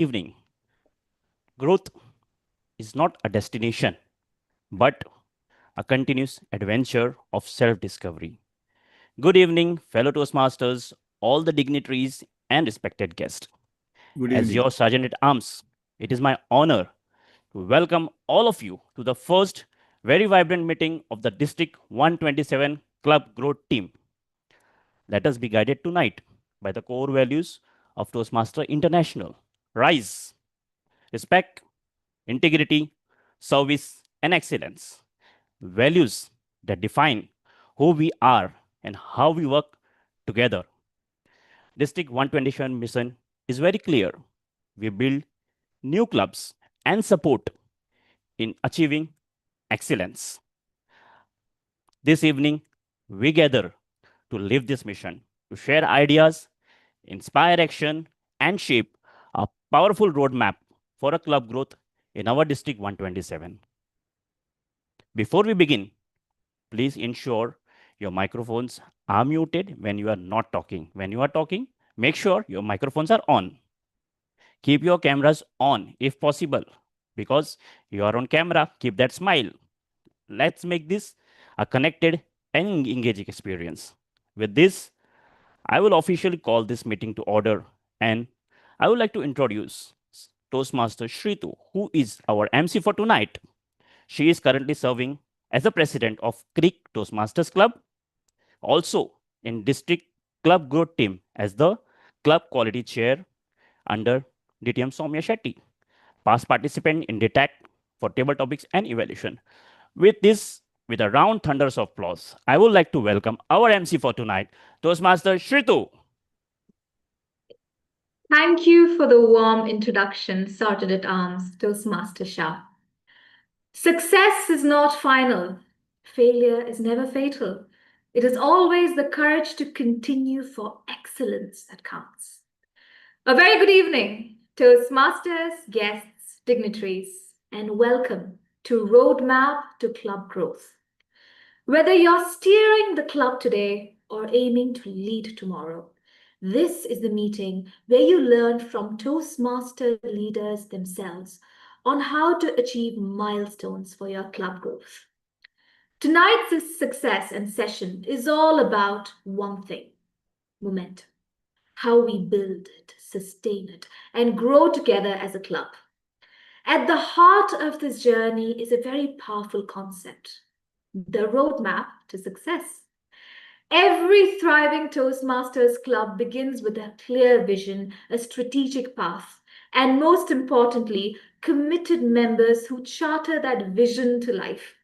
evening. Growth is not a destination, but a continuous adventure of self discovery. Good evening, fellow Toastmasters, all the dignitaries and respected guests. Good As evening. your Sergeant at Arms, it is my honor to welcome all of you to the first very vibrant meeting of the District 127 Club Growth Team. Let us be guided tonight by the core values of Toastmaster International: rise, respect, integrity, service, and excellence. Values that define who we are and how we work together. District 127 mission is very clear. We build new clubs and support in achieving excellence. This evening, we gather to live this mission, to share ideas, inspire action, and shape a powerful roadmap for a club growth in our District 127. Before we begin, please ensure your microphones are muted when you are not talking. When you are talking, make sure your microphones are on. Keep your cameras on if possible, because you are on camera. Keep that smile. Let's make this a connected and engaging experience. With this, I will officially call this meeting to order, and I would like to introduce Toastmaster Shritu, who is our MC for tonight. She is currently serving as the president of Creek Toastmasters Club, also in District Club Growth Team as the Club Quality Chair under DTM Soumya Shetty, past participant in DTAC for table topics and evaluation. With this, with a round thunders of applause, I would like to welcome our MC for tonight, Toastmaster Shritu. Thank you for the warm introduction, Sergeant at Arms, Toastmaster Shah. Success is not final. Failure is never fatal. It is always the courage to continue for excellence that counts. A very good evening, Toastmasters, guests, dignitaries, and welcome to Roadmap to Club Growth. Whether you're steering the club today or aiming to lead tomorrow, this is the meeting where you learn from Toastmaster leaders themselves on how to achieve milestones for your club growth. Tonight's success and session is all about one thing: momentum. How we build it, sustain it, and grow together as a club. At the heart of this journey is a very powerful concept: the roadmap to success. Every thriving Toastmasters club begins with a clear vision, a strategic path, and most importantly, committed members who charter that vision to life.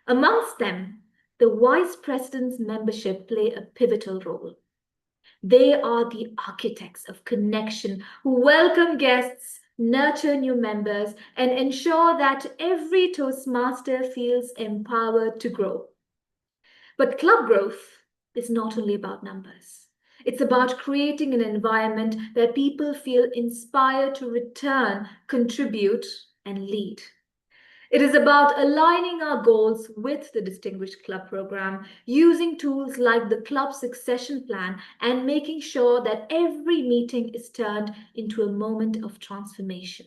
Amongst them, the Vice President's membership play a pivotal role. They are the architects of connection who welcome guests, nurture new members, and ensure that every Toastmaster feels empowered to grow. But club growth is not only about numbers. It's about creating an environment where people feel inspired to return, contribute, and lead. It is about aligning our goals with the Distinguished Club Program, using tools like the Club Succession Plan, and making sure that every meeting is turned into a moment of transformation.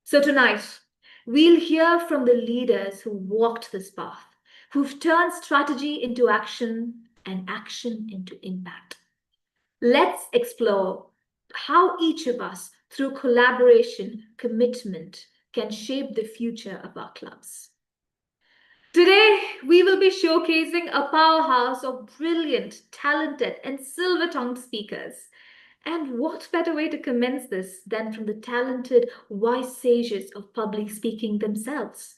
So tonight, we'll hear from the leaders who walked this path, who've turned strategy into action and action into impact. Let's explore how each of us, through collaboration, commitment, can shape the future of our clubs. Today, we will be showcasing a powerhouse of brilliant, talented, and silver-tongued speakers. And what better way to commence this than from the talented, wise sages of public speaking themselves?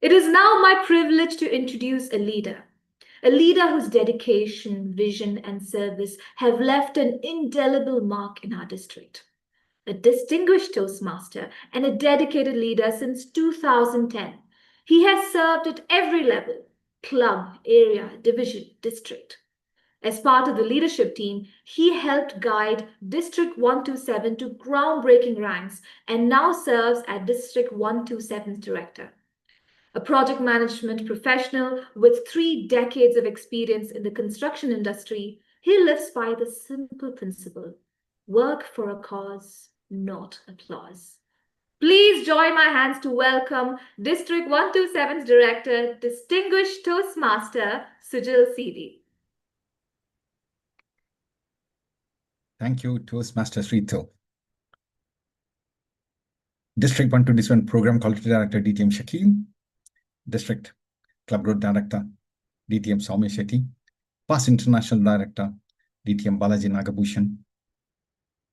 It is now my privilege to introduce a leader whose dedication, vision, and service have left an indelible mark in our district. A distinguished Toastmaster and a dedicated leader since 2010. He has served at every level: club, area, division, district. As part of the leadership team, he helped guide District 127 to groundbreaking ranks and now serves as District 127's director. A project management professional with 3 decades of experience in the construction industry, he lives by the simple principle: work for a cause, not applause. Please join my hands to welcome District 127's Director, Distinguished Toastmaster Sujil CD. Thank you, Toastmasters Rito. District 127 Program Quality Director, DTM Shakil. District Club Growth Director, DTM Soumya Shetty. Past International Director, DTM Balaji Nagabhushan.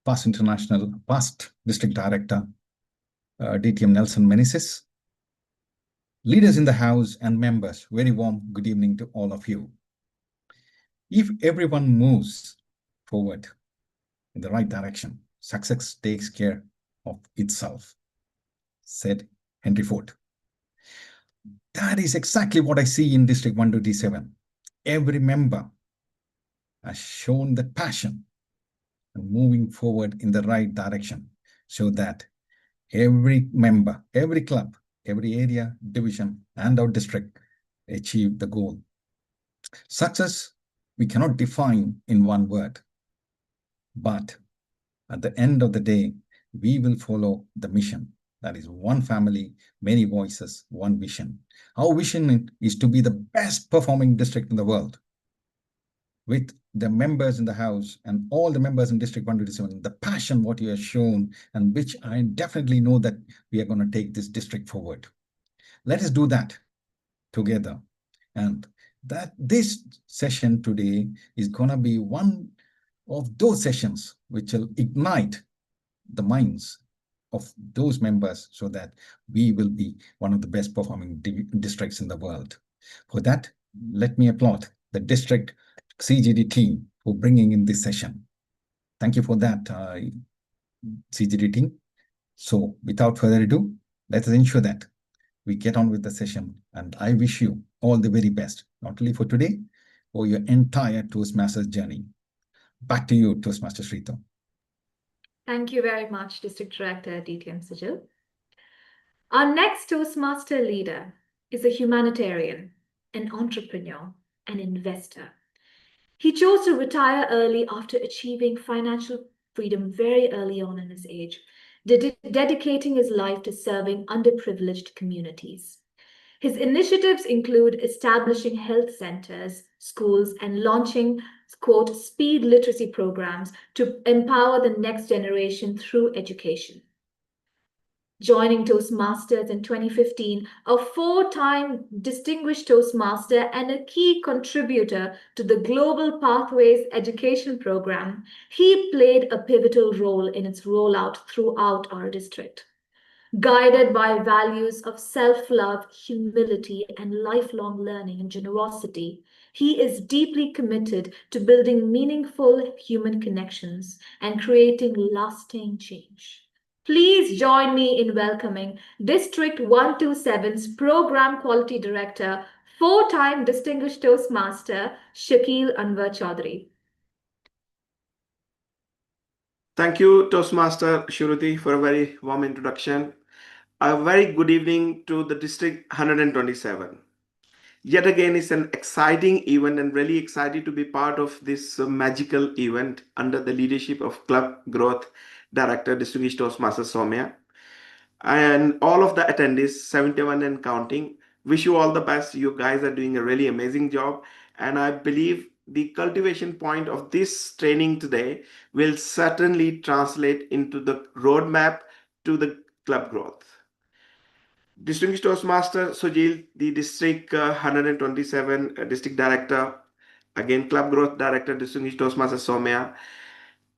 Past District Director, DTM Nelson Meneses. Leaders in the House and members, very warm good evening to all of you. If everyone moves forward in the right direction, success takes care of itself, said Henry Ford. That is exactly what I see in District 127. Every member has shown the passion and moving forward in the right direction so that every member, every club, every area, division, and our district achieve the goal. Success, we cannot define in one word, but at the end of the day, we will follow the mission. That is one family, many voices, one vision. Our vision is to be the best performing district in the world. With the members in the House and all the members in District 127, the passion what you have shown, and which I definitely know that we are going to take this district forward. Let us do that together. And that this session today is going to be one of those sessions which will ignite the minds of those members so that we will be one of the best performing districts in the world. For that, let me applaud the district CGD team for bringing in this session. Thank you for that, CGD team. So without further ado, let us ensure that we get on with the session. And I wish you all the very best, not only for today, for your entire Toastmasters journey. Back to you, Toastmasters Rito. Thank you very much, District Director DTM Sujil. Our next Toastmaster leader is a humanitarian, an entrepreneur, an investor. He chose to retire early after achieving financial freedom very early on in his age, dedicating his life to serving underprivileged communities. His initiatives include establishing health centers, schools, and launching, quote, speed literacy programs to empower the next generation through education. Joining Toastmasters in 2015, a four-time distinguished Toastmaster and a key contributor to the Global Pathways Education Program, he played a pivotal role in its rollout throughout our district. Guided by values of self-love, humility, and lifelong learning and generosity, he is deeply committed to building meaningful human connections and creating lasting change. Please join me in welcoming District 127's Program Quality Director, four-time Distinguished Toastmaster, Shakil Anwar Chaudhary. Thank you, Toastmaster Shuruti, for a very warm introduction. A very good evening to the District 127. Yet again, it's an exciting event and really excited to be part of this magical event under the leadership of Club Growth Director, Distinguished Toastmaster Soumya. And all of the attendees, 71 and counting, wish you all the best. You guys are doing a really amazing job. And I believe the cultivation point of this training today will certainly translate into the roadmap to the club growth. Distinguished Toastmaster Sujil, the District 127 District Director, again Club Growth Director, Distinguished Toastmaster Soumya,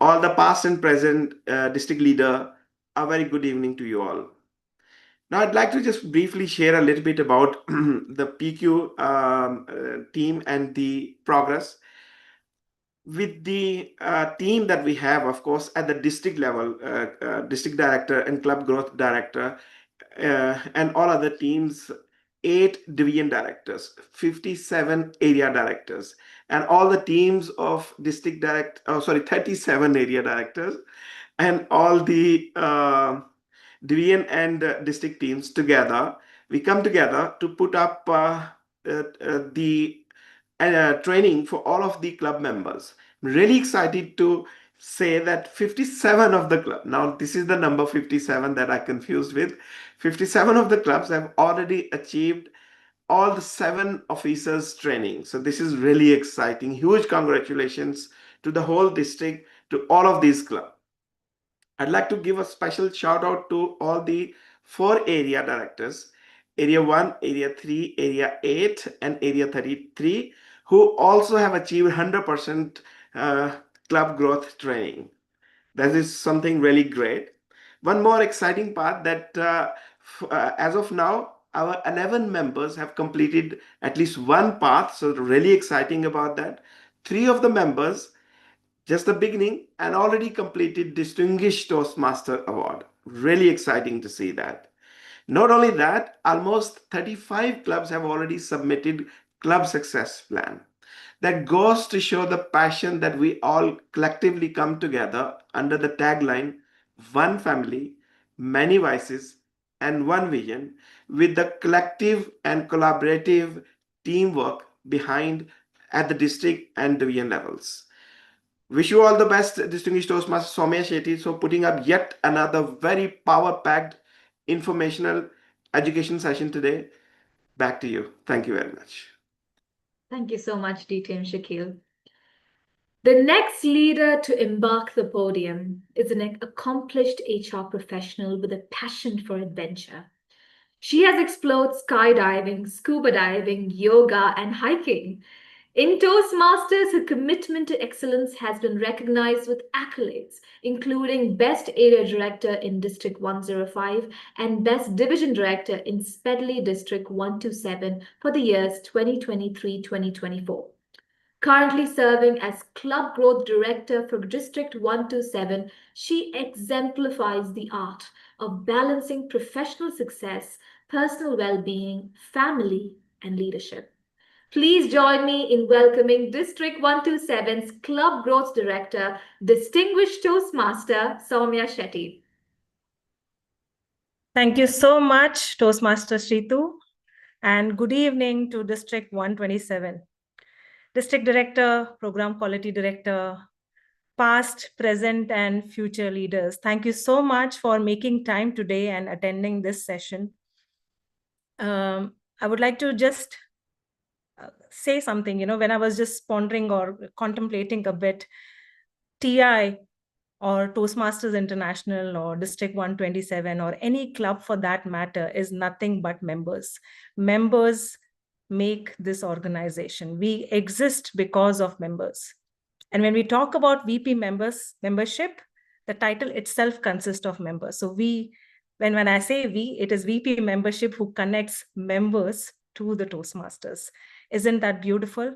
all the past and present district leader, a very good evening to you all. Now, I'd like to just briefly share a little bit about the PQ team and the progress. With the team that we have, of course, at the district level, district director and club growth director, and all other teams, 8 division directors, 57 area directors, and all the teams of 37 area directors, and all the division and district teams together. We come together to put up the training for all of the club members. I'm really excited to say that 57 of the club, now this is the number 57 that I confused with, 57 of the clubs have already achieved all the 7 officers training. So this is really exciting. Huge congratulations to the whole district, to all of these clubs. I'd like to give a special shout out to all the 4 area directors, Area 1, Area 3, Area 8, and Area 33, who also have achieved 100% club growth training. That is something really great. One more exciting part that as of now, our 11 members have completed at least one path. So really exciting about that. 3 of the members, just the beginning, and already completed Distinguished Toastmaster Award. Really exciting to see that. Not only that, almost 35 clubs have already submitted club success plan. That goes to show the passion that we all collectively come together under the tagline, one family, many voices, and one vision, with the collective and collaborative teamwork behind at the district and division levels. Wish you all the best, Distinguished Toastmaster Soumya Shetty, for putting up yet another very power-packed informational education session today. Back to you. Thank you very much. Thank you so much, DTM Shakil. The next leader to embark the podium is an accomplished HR professional with a passion for adventure. She has explored skydiving, scuba diving, yoga, and hiking. In Toastmasters, her commitment to excellence has been recognized with accolades, including Best Area Director in District 105 and Best Division Director in Spedley District 127 for the years 2023-2024. Currently serving as Club Growth Director for District 127, she exemplifies the art of balancing professional success, personal well-being, family, and leadership. Please join me in welcoming District 127's Club Growth Director, Distinguished Toastmaster Soumya Shetty. Thank you so much, Toastmaster Shritu, and good evening to District 127. District Director, Program Quality Director, past, present, and future leaders. Thank you so much for making time today and attending this session. I would like to just say something, when I was just pondering or contemplating a bit, TI or Toastmasters International or District 127 or any club for that matter is nothing but members. Members make this organization. We exist because of members. And when we talk about VP membership, the title itself consists of members. So when I say we, it is VP membership who connects members to the Toastmasters. Isn't that beautiful?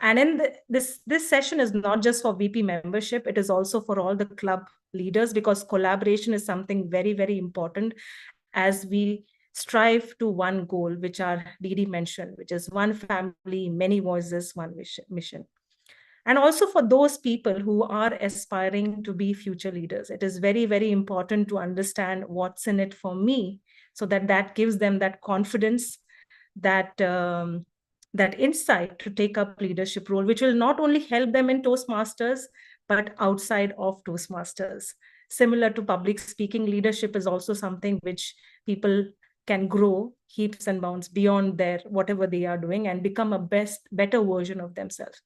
And in this session is not just for VP membership, it is also for all the club leaders, because collaboration is something very, very important as we strive to one goal, which our DD mentioned, which is one family, many voices, one mission. And also for those people who are aspiring to be future leaders, it is very, very important to understand what's in it for me, so that gives them that confidence, that insight to take up leadership role, which will not only help them in Toastmasters, but outside of Toastmasters. Similar to public speaking, leadership is also something which people can grow heaps and bounds beyond their whatever they are doing and become a better version of themselves.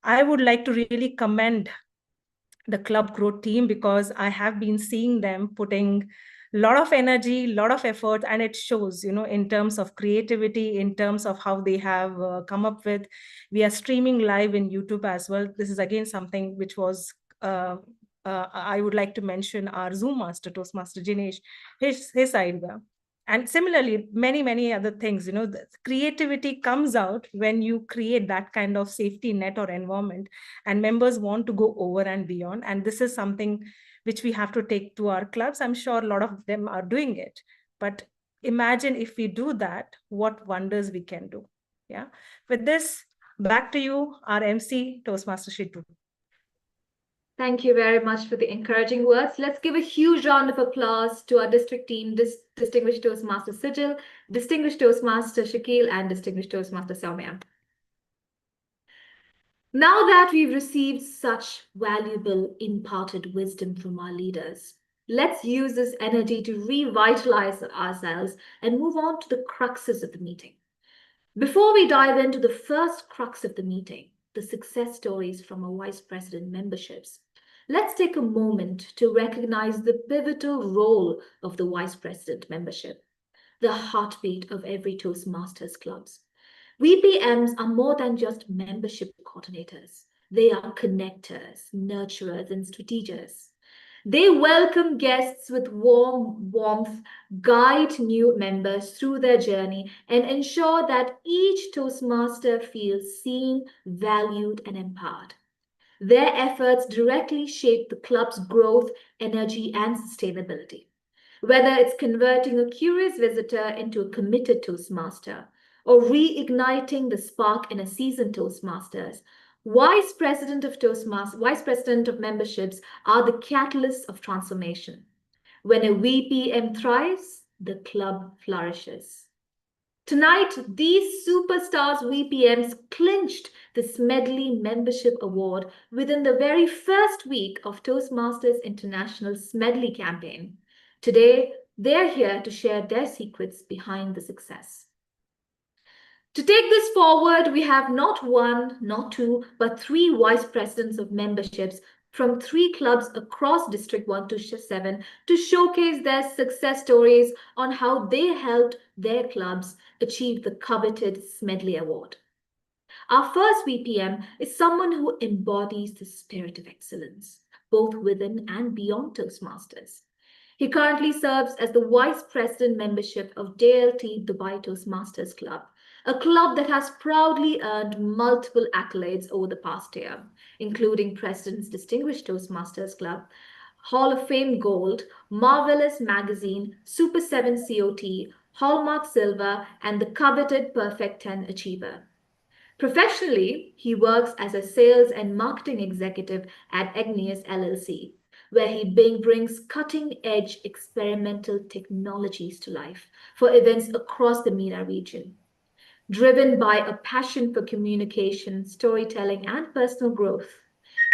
I would like to really commend the Club Growth team, because I have been seeing them putting a lot of energy, a lot of effort, and it shows, in terms of creativity, in terms of how they have come up with. We are streaming live in YouTube as well. This is again something which was, I would like to mention our Zoom master, Toastmaster Jinesh, his idea. And similarly, many, many other things, the creativity comes out when you create that kind of safety net or environment, and members want to go over and beyond. And this is something which we have to take to our clubs. I'm sure a lot of them are doing it, but imagine if we do that, what wonders we can do. Yeah. With this, back to you, our MC, Toastmaster Shritu. Thank you very much for the encouraging words. Let's give a huge round of applause to our district team, Distinguished Toastmaster Sijil, Distinguished Toastmaster Shakil, and Distinguished Toastmaster Soumya. Now that we've received such valuable imparted wisdom from our leaders, let's use this energy to revitalize ourselves and move on to the cruxes of the meeting. Before we dive into the first crux of the meeting, the success stories from our Vice President memberships, let's take a moment to recognize the pivotal role of the Vice President membership, the heartbeat of every Toastmasters clubs. VPMs are more than just membership coordinators. They are connectors, nurturers, and strategists. They welcome guests with warm warmth, guide new members through their journey, and ensure that each Toastmaster feels seen, valued, and empowered. Their efforts directly shape the club's growth, energy, and sustainability. Whether it's converting a curious visitor into a committed Toastmaster or reigniting the spark in a seasoned Toastmasters, Vice President of memberships are the catalysts of transformation. When a VPM thrives, the club flourishes. Tonight, these superstars VPMs clinched the Smedley Membership Award within the very first week of Toastmasters International Smedley campaign. Today, they're here to share their secrets behind the success. To take this forward, we have not one, not two, but three vice presidents of memberships from three clubs across District 1 to 7 to showcase their success stories on how they helped their clubs achieve the coveted Smedley Award. Our first VPM is someone who embodies the spirit of excellence, both within and beyond Toastmasters. He currently serves as the Vice President membership of JLT Dubai Toastmasters Club, a club that has proudly earned multiple accolades over the past year, including President's Distinguished Toastmasters Club, Hall of Fame Gold, Marvelous Magazine, Super 7 COT, Hallmark Silver, and the coveted Perfect 10 Achiever. Professionally, he works as a sales and marketing executive at Agnius LLC, where he brings cutting-edge experimental technologies to life for events across the MENA region. Driven by a passion for communication, storytelling, and personal growth,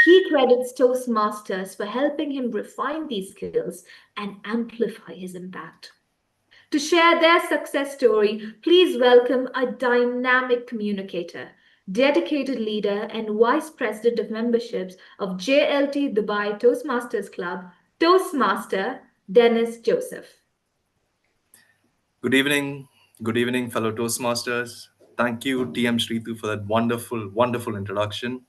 he credits Toastmasters for helping him refine these skills and amplify his impact. To share their success story, please welcome a dynamic communicator, dedicated leader, and vice president of memberships of JLT Dubai Toastmasters Club, Toastmaster Dennis Joseph. Good evening, fellow Toastmasters. Thank you, TM Sritu, for that wonderful introduction.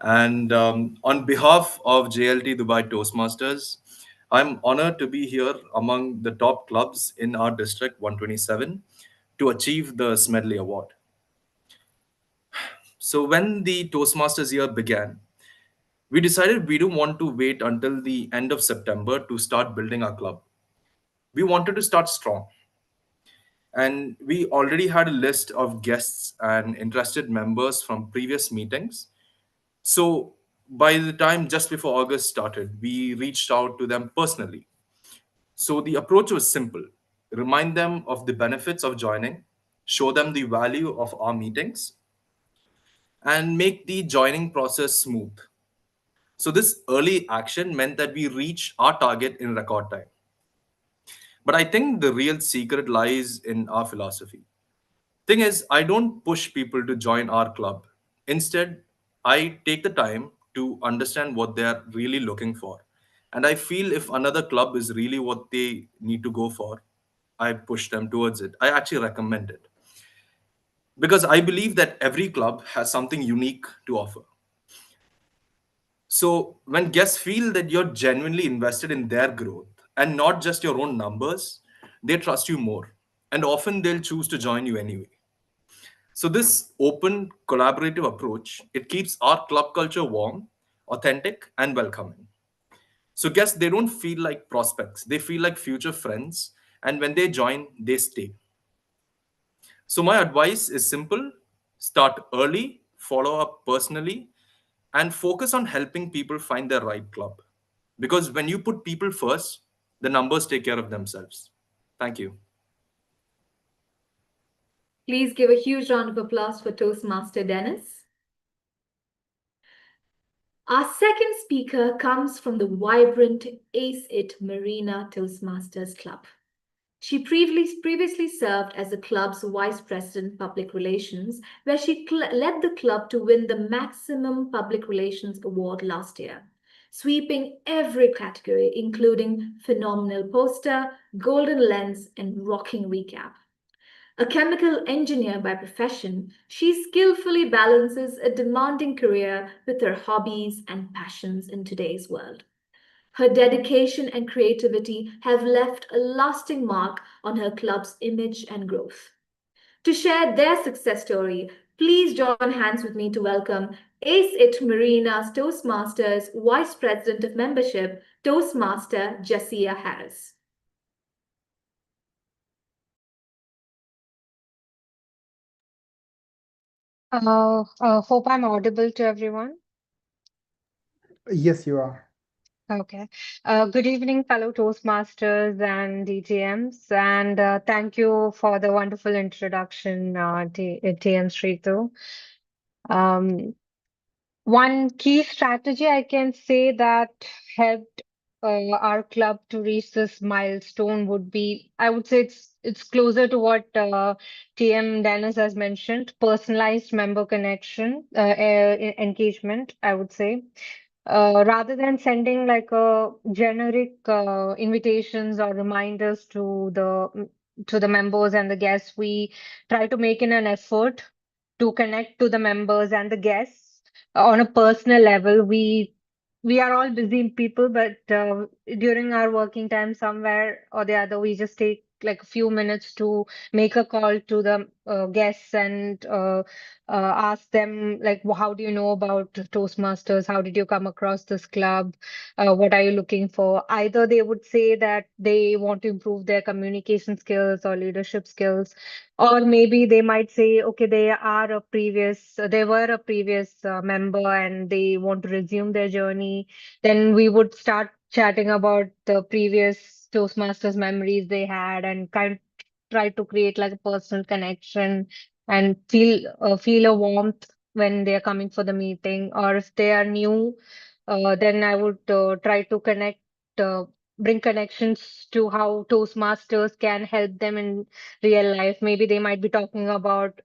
And on behalf of JLT Dubai Toastmasters, I'm honored to be here among the top clubs in our District 127 to achieve the Smedley Award. So, when the Toastmasters year began, we decided we don't want to wait until the end of September to start building our club. We wanted to start strong. And we already had a list of guests and interested members from previous meetings. So by the time just before August started, we reached out to them personally. So the approach was simple: remind them of the benefits of joining, show them the value of our meetings, and make the joining process smooth. So this early action meant that we reached our target in record time. But I think the real secret lies in our philosophy. Thing is, I don't push people to join our club. Instead, I take the time to understand what they're really looking for. And I feel if another club is really what they need to go for, I push them towards it. I actually recommend it. Because I believe that every club has something unique to offer. So when guests feel that you're genuinely invested in their growth and not just your own numbers, they trust you more. And often they'll choose to join you anyway. So this open, collaborative approach, it keeps our club culture warm, authentic, and welcoming. So guests, they don't feel like prospects. They feel like future friends. And when they join, they stay. So my advice is simple: start early, follow up personally, and focus on helping people find their right club. Because when you put people first, the numbers take care of themselves. Thank you. Please give a huge round of applause for Toastmaster Dennis. Our second speaker comes from the vibrant Ace It Marina Toastmasters Club. She previously served as the club's Vice President Public Relations, where she led the club to win the Maximum Public Relations Award last year, sweeping every category, including Phenomenal Poster, Golden Lens, and Rocking Recap. A chemical engineer by profession, she skillfully balances a demanding career with her hobbies and passions in today's world. Her dedication and creativity have left a lasting mark on her club's image and growth. To share their success story, please join hands with me to welcome Ace It Marina's Toastmasters Vice President of Membership, Toastmaster Jessia Harris. Hope I'm audible to everyone. Yes, you are. Okay. Good evening, fellow Toastmasters and DTMs, and thank you for the wonderful introduction, TM Sritu. Um, One key strategy I can say that helped our club to reach this milestone would be, I would say it's closer to what TM Dennis has mentioned, personalized member connection, engagement, I would say. Rather than sending like a generic invitations or reminders to the members and the guests, we try to make in an effort to connect to the members and the guests on a personal level. We are all busy people, but during our working time, somewhere or the other, we just take like a few minutes to make a call to the guests and ask them like, how do you know about Toastmasters? How did you come across this club? What are you looking for? Either they would say that they want to improve their communication skills or leadership skills, or maybe they might say, okay, they were a previous member and they want to resume their journey. Then we would start chatting about the previous Toastmasters memories they had and kind of try to create like a personal connection and feel a warmth when they are coming for the meeting. Or if they are new, then I would try to uh, bring connections to how Toastmasters can help them in real life. Maybe they might be talking about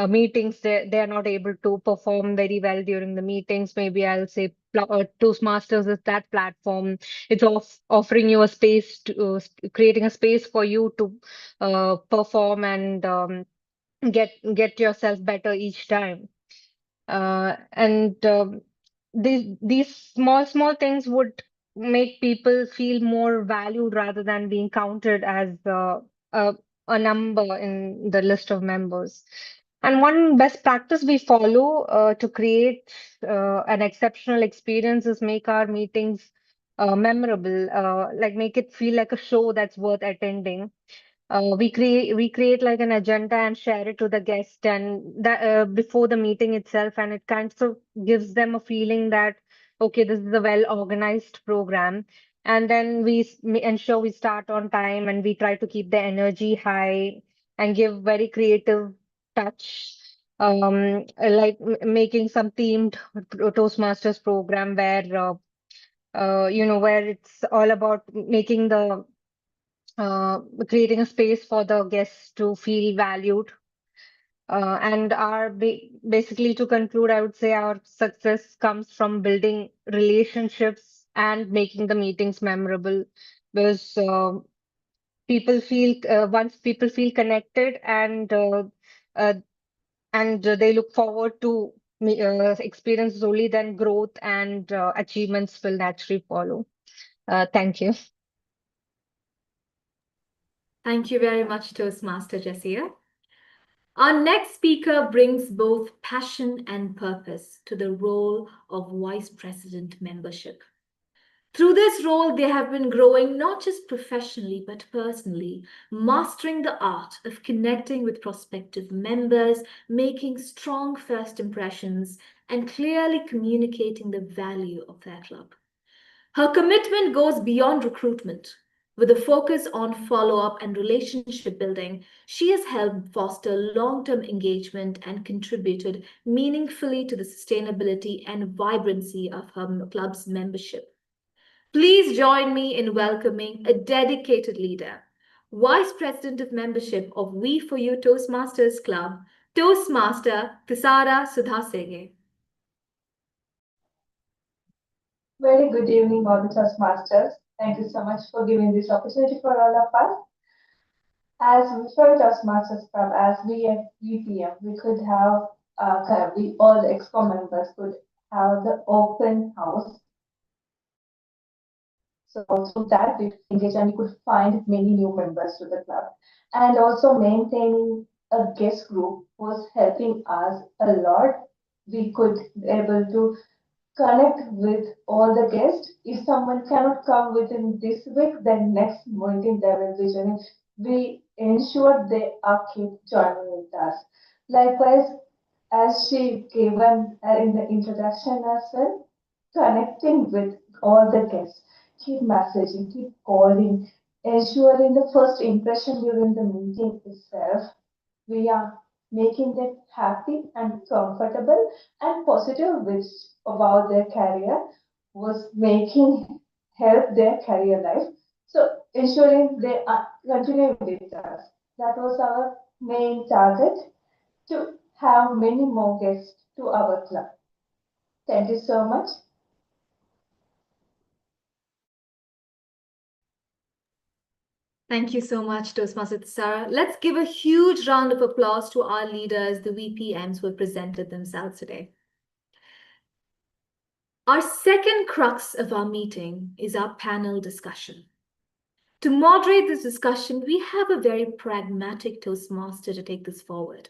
meetings they are not able to perform very well during the meetings. Maybe I'll say Toastmasters is that platform. It's offering you a space to creating a space for you to perform and get yourself better each time. And these small things would make people feel more valued rather than being counted as a, a number in the list of members. And one best practice we follow to create an exceptional experience is make our meetings memorable, like make it feel like a show that's worth attending. We create like an agenda and share it to the guest and that before the meeting itself, and it kind of gives them a feeling that okay, this is a well organized program. And then ensure we start on time and we try to keep the energy high and give very creative touch, like making some themed Toastmasters program where where it's all about making the creating a space for the guests to feel valued. And basically, to conclude, I would say our success comes from building relationships and making the meetings memorable, because once people feel connected uh, and they look forward to experiences, only then growth and achievements will naturally follow. Thank you. Thank you very much, Toastmaster Jessia. Our next speaker brings both passion and purpose to the role of Vice President membership. Through this role, they have been growing not just professionally but personally, mastering the art of connecting with prospective members, making strong first impressions, and clearly communicating the value of their club. Her commitment goes beyond recruitment. With a focus on follow-up and relationship building, she has helped foster long-term engagement and contributed meaningfully to the sustainability and vibrancy of her club's membership. Please join me in welcoming a dedicated leader, Vice President of Membership of We For You Toastmasters Club, Toastmaster Tisara Sudhasege. Very good evening, all the Toastmasters. Thank you so much for giving this opportunity for all of us. As for Toastmasters Club, as we at VPM, we could have, we all the EXCO members could have the open house. So through that we engage and we could find many new members to the club. And also maintaining a guest group was helping us a lot. We could be able to connect with all the guests. If someone cannot come within this week, then next meeting they will be joining. We ensure they are keep joining with us. Likewise, as she given in the introduction as well, connecting with all the guests, keep messaging, keep calling, ensuring the first impression during the meeting itself. We are making them happy and comfortable and positive which about their career was making help their career life. So ensuring they are continuing with us. That was our main target to have many more guests to our club. Thank you so much. Thank you so much, Toastmaster Tisara. Let's give a huge round of applause to our leaders, the VPMs who have presented themselves today. Our second crux of our meeting is our panel discussion. To moderate this discussion, we have a very pragmatic Toastmaster to take this forward.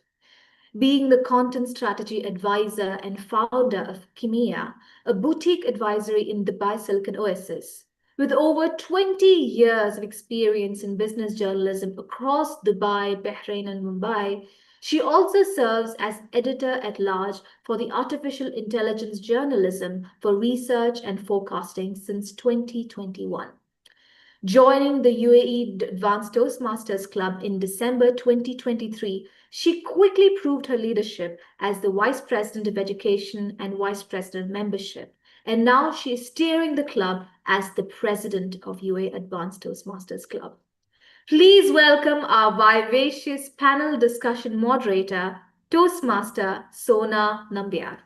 Being the content strategy advisor and founder of Kimia, a boutique advisory in Dubai Silicon Oasis, with over 20 years of experience in business journalism across Dubai, Bahrain, and Mumbai, she also serves as editor-at-large for the Artificial Intelligence Journalism for Research and Forecasting since 2021. Joining the UAE Advanced Toastmasters Club in December 2023, she quickly proved her leadership as the Vice President of Education and Vice President of Membership. And now she is steering the club as the President of UAE Advanced Toastmasters Club. Please welcome our vivacious panel discussion moderator, Toastmaster Sona Nambiar.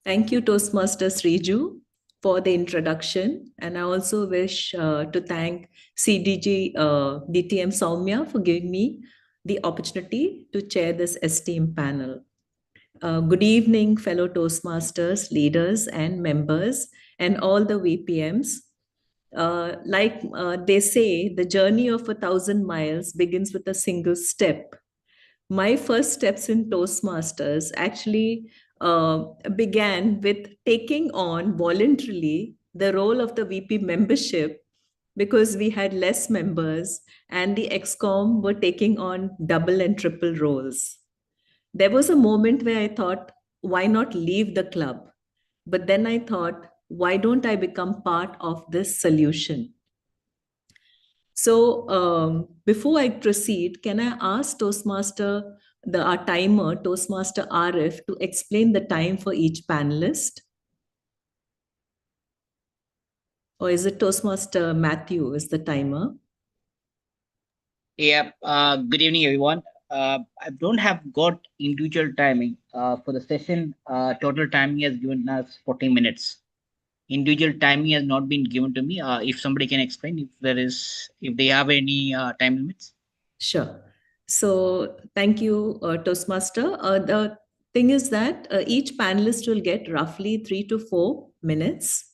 Thank you, Toastmaster Sriju, for the introduction. And I also wish to thank CDG DTM Soumya for giving me the opportunity to chair this esteemed panel. Good evening, fellow Toastmasters, leaders and members, and all the VPMs. Like they say, the journey of 1,000 miles begins with a single step. My first steps in Toastmasters actually began with taking on voluntarily the role of the VP membership because we had less members and the EXCOM were taking on double and triple roles. There was a moment where I thought, why not leave the club? But then I thought, why don't I become part of this solution? So before I proceed, can I ask Toastmaster, our timer, Toastmaster Arif, to explain the time for each panelist? Or is it Toastmaster Matthew is the timer? Yeah, good evening, everyone. I don't have got individual timing for the session. Total timing has given us 40 minutes. Individual timing has not been given to me. If somebody can explain if they have any time limits. Sure. So thank you, Toastmaster. The thing is that each panelist will get roughly 3 to 4 minutes.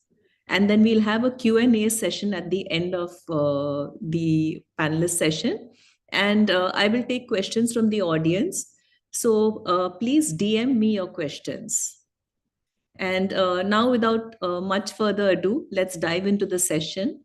And then we'll have a Q&A session at the end of the panelist session. And I will take questions from the audience. So please DM me your questions. And now, without much further ado, let's dive into the session.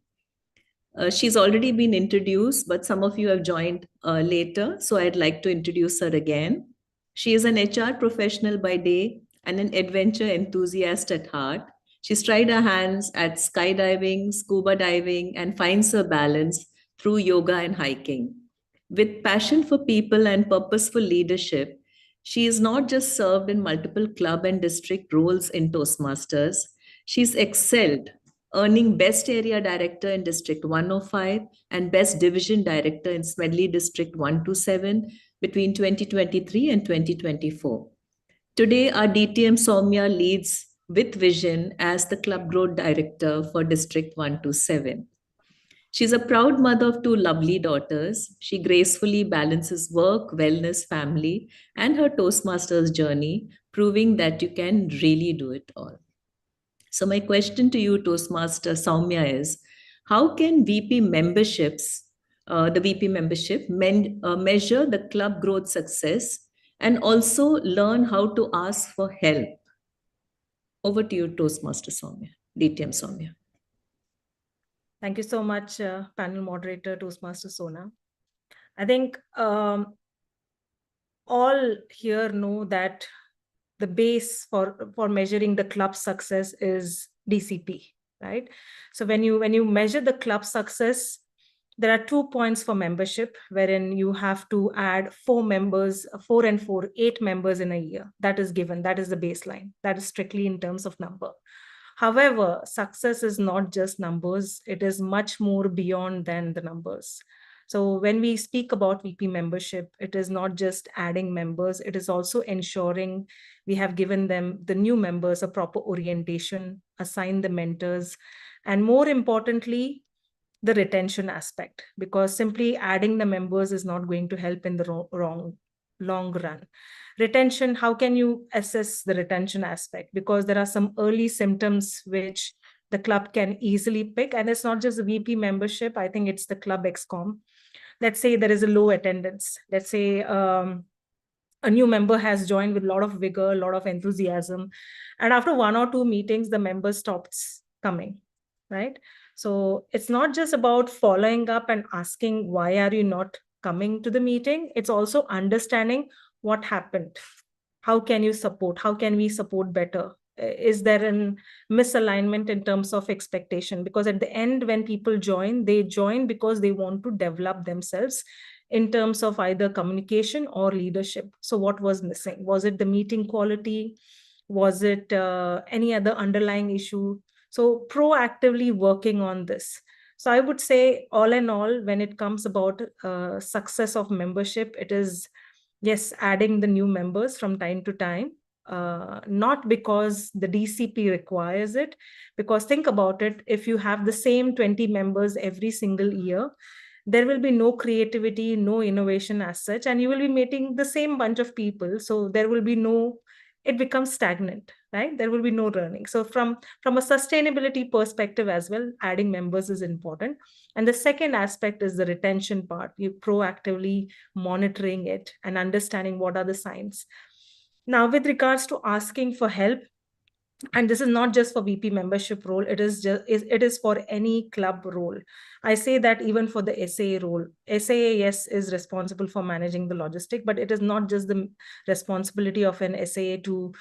She's already been introduced, but some of you have joined later, so I'd like to introduce her again. She is an HR professional by day and an adventure enthusiast at heart. She's tried her hands at skydiving, scuba diving, and finds her balance through yoga and hiking. With passion for people and purposeful leadership, she is not just served in multiple club and district roles in Toastmasters, she's excelled, earning Best Area Director in District 105 and Best Division Director in Smedley District 127 between 2023 and 2024. Today, our DTM Soumya leads with vision as the Club Growth Director for District 127. She's a proud mother of two lovely daughters. She gracefully balances work, wellness, family, and her Toastmasters journey, proving that you can really do it all. So, my question to you, Toastmaster Soumya, is how can VP memberships, the VP membership, measure the club growth success and also learn how to ask for help? Over to you, Toastmaster Soumya, DTM Soumya. Thank you so much, panel moderator, Toastmaster Sona. I think all here know that the base for measuring the club success is DCP, right? So when you measure the club success, there are 2 points for membership, wherein you have to add 4 members, 4 and 4, 8 members in a year. That is given. That is the baseline. That is strictly in terms of number. However, success is not just numbers. It is much more beyond than the numbers. So when we speak about VP membership, it is not just adding members, it is also ensuring we have given them, the new members, a proper orientation, assign the mentors, and more importantly, the retention aspect, because simply adding the members is not going to help in the long run. Retention, how can you assess the retention aspect? Because there are some early symptoms which the club can easily pick, and it's not just the VP membership, I think it's the club XCOM. Let's say there is a low attendance. Let's say a new member has joined with a lot of vigor, a lot of enthusiasm, and after 1 or 2 meetings, the member stops coming, right? So it's not just about following up and asking, why are you not coming to the meeting? It's also understanding what happened. How can you support? How can we support better? Is there a misalignment in terms of expectation? Because at the end, when people join, they join because they want to develop themselves in terms of either communication or leadership. So what was missing? Was it the meeting quality? Was it any other underlying issue? So proactively working on this. So I would say, all in all, when it comes about success of membership, it is, yes, adding the new members from time to time, not because the DCP requires it, because think about it, if you have the same 20 members every single year, there will be no creativity, no innovation as such, and you will be meeting the same bunch of people. So there will be no, it becomes stagnant, right? There will be no learning. So from a sustainability perspective as well, adding members is important. And the second aspect is the retention part. You proactively monitoring it and understanding what are the signs. Now, with regards to asking for help, and this is not just for VP membership role, it is for any club role. I say that even for the SAA role, SAA, yes, is responsible for managing the logistic, but it is not just the responsibility of an SAA to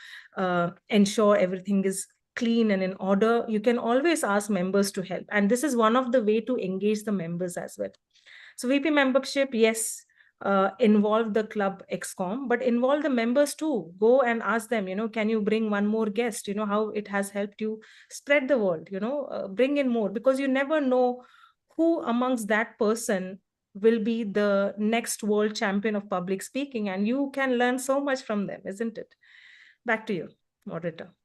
ensure everything is clean and in order. You can always ask members to help, and this is one of the way to engage the members as well. So VP membership, yes, involve the club XCOM, but involve the members too. Go and ask them, can you bring one more guest? How it has helped you spread the word, bring in more, because you never know who amongst that person will be the next world champion of public speaking, and you can learn so much from them, isn't it? Back to you, moderator.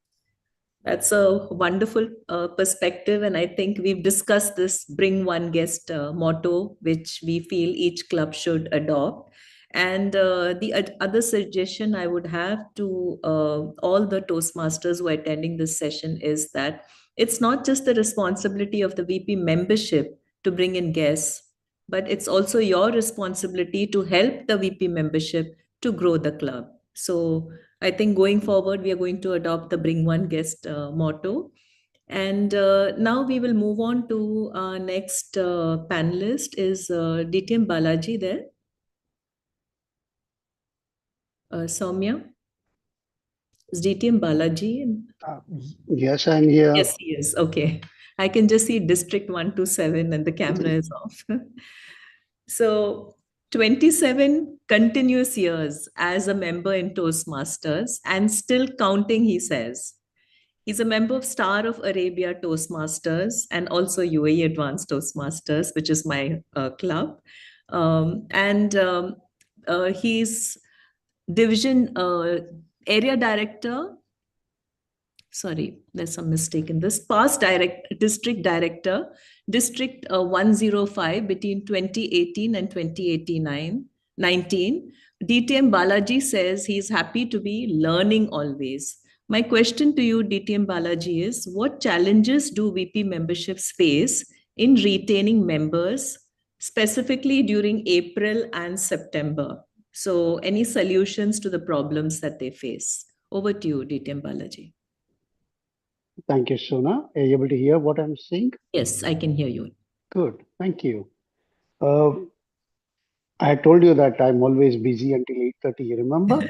That's a wonderful perspective. And I think we've discussed this bring one guest motto, which we feel each club should adopt. And the other suggestion I would have to all the Toastmasters who are attending this session is that it's not just the responsibility of the VP membership to bring in guests, but it's also your responsibility to help the VP membership to grow the club. So I think going forward, we are going to adopt the bring one guest motto. And now we will move on to our next panelist. Is DTM Balaji there? Soumya? Is DTM Balaji? Yes, I'm here. Yes, he is. Okay. I can just see District 127 and the camera is off. So 27 continuous years as a member in Toastmasters and still counting, he says. He's a member of Star of Arabia Toastmasters and also UAE Advanced Toastmasters, which is my club. He's division area director. Sorry, there's some mistake in this. Past district director, District 105 between 2018 and 2019. DTM Balaji says he's happy to be learning always. My question to you, DTM Balaji, is what challenges do VP memberships face in retaining members, specifically during April and September? So, any solutions to the problems that they face? Over to you, DTM Balaji. Thank you, Sona. Are you able to hear what I'm saying? Yes, I can hear you. Good. Thank you. I told you that I'm always busy until 8:30, you remember?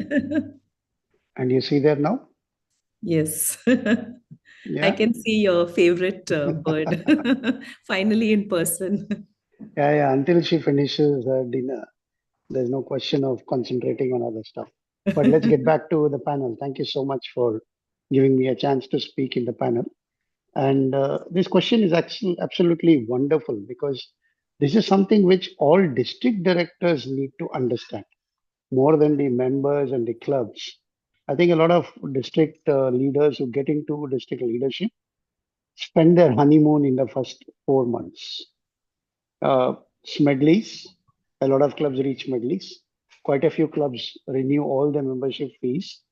And you see there now? Yes. Yeah. I can see your favorite bird finally in person. Yeah. Until she finishes her dinner, there's no question of concentrating on other stuff. But let's get back to the panel. Thank you so much for giving me a chance to speak in the panel. And this question is actually absolutely wonderful because this is something which all district directors need to understand more than the members and the clubs. I think a lot of district leaders who get into district leadership spend their honeymoon in the first 4 months. Smedleys, a lot of clubs reach Smedleys. Quite a few clubs renew all their membership fees.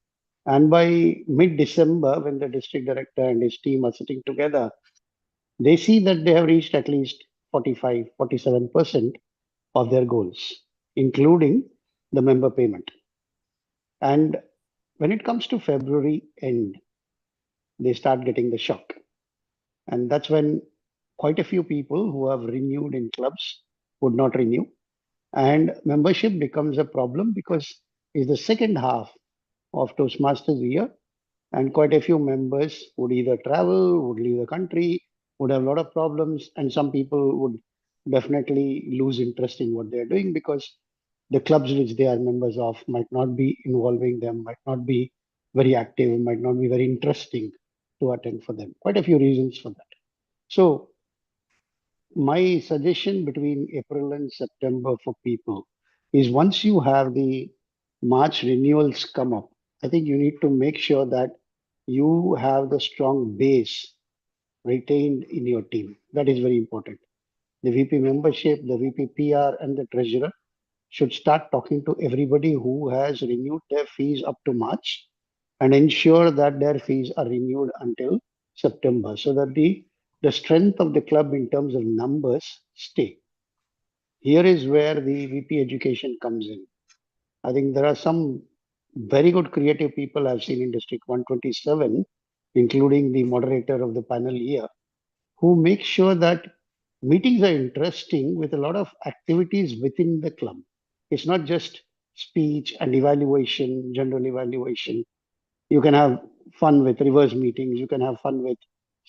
And by mid-December, when the district director and his team are sitting together, they see that they have reached at least 45, 47% of their goals, including the member payment. And when it comes to February end, they start getting the shock. And that's when quite a few people who have renewed in clubs would not renew. And membership becomes a problem because it's the second half of Toastmasters year. And quite a few members would either travel, would leave the country, would have a lot of problems. And some people would definitely lose interest in what they're doing because the clubs which they are members of might not be involving them, might not be very active, might not be very interesting to attend for them. Quite a few reasons for that. So my suggestion between April and September for people is once you have the March renewals come up, I think you need to make sure that you have the strong base retained in your team. That is very important. The VP membership, the VP PR, and the treasurer should start talking to everybody who has renewed their fees up to March and ensure that their fees are renewed until September so that the strength of the club in terms of numbers stay. Here is where the VP education comes in. I think there are some very good creative people I've seen in District 127, including the moderator of the panel here, who make sure that meetings are interesting with a lot of activities within the club. It's not just speech and evaluation, general evaluation. You can have fun with reverse meetings. You can have fun with,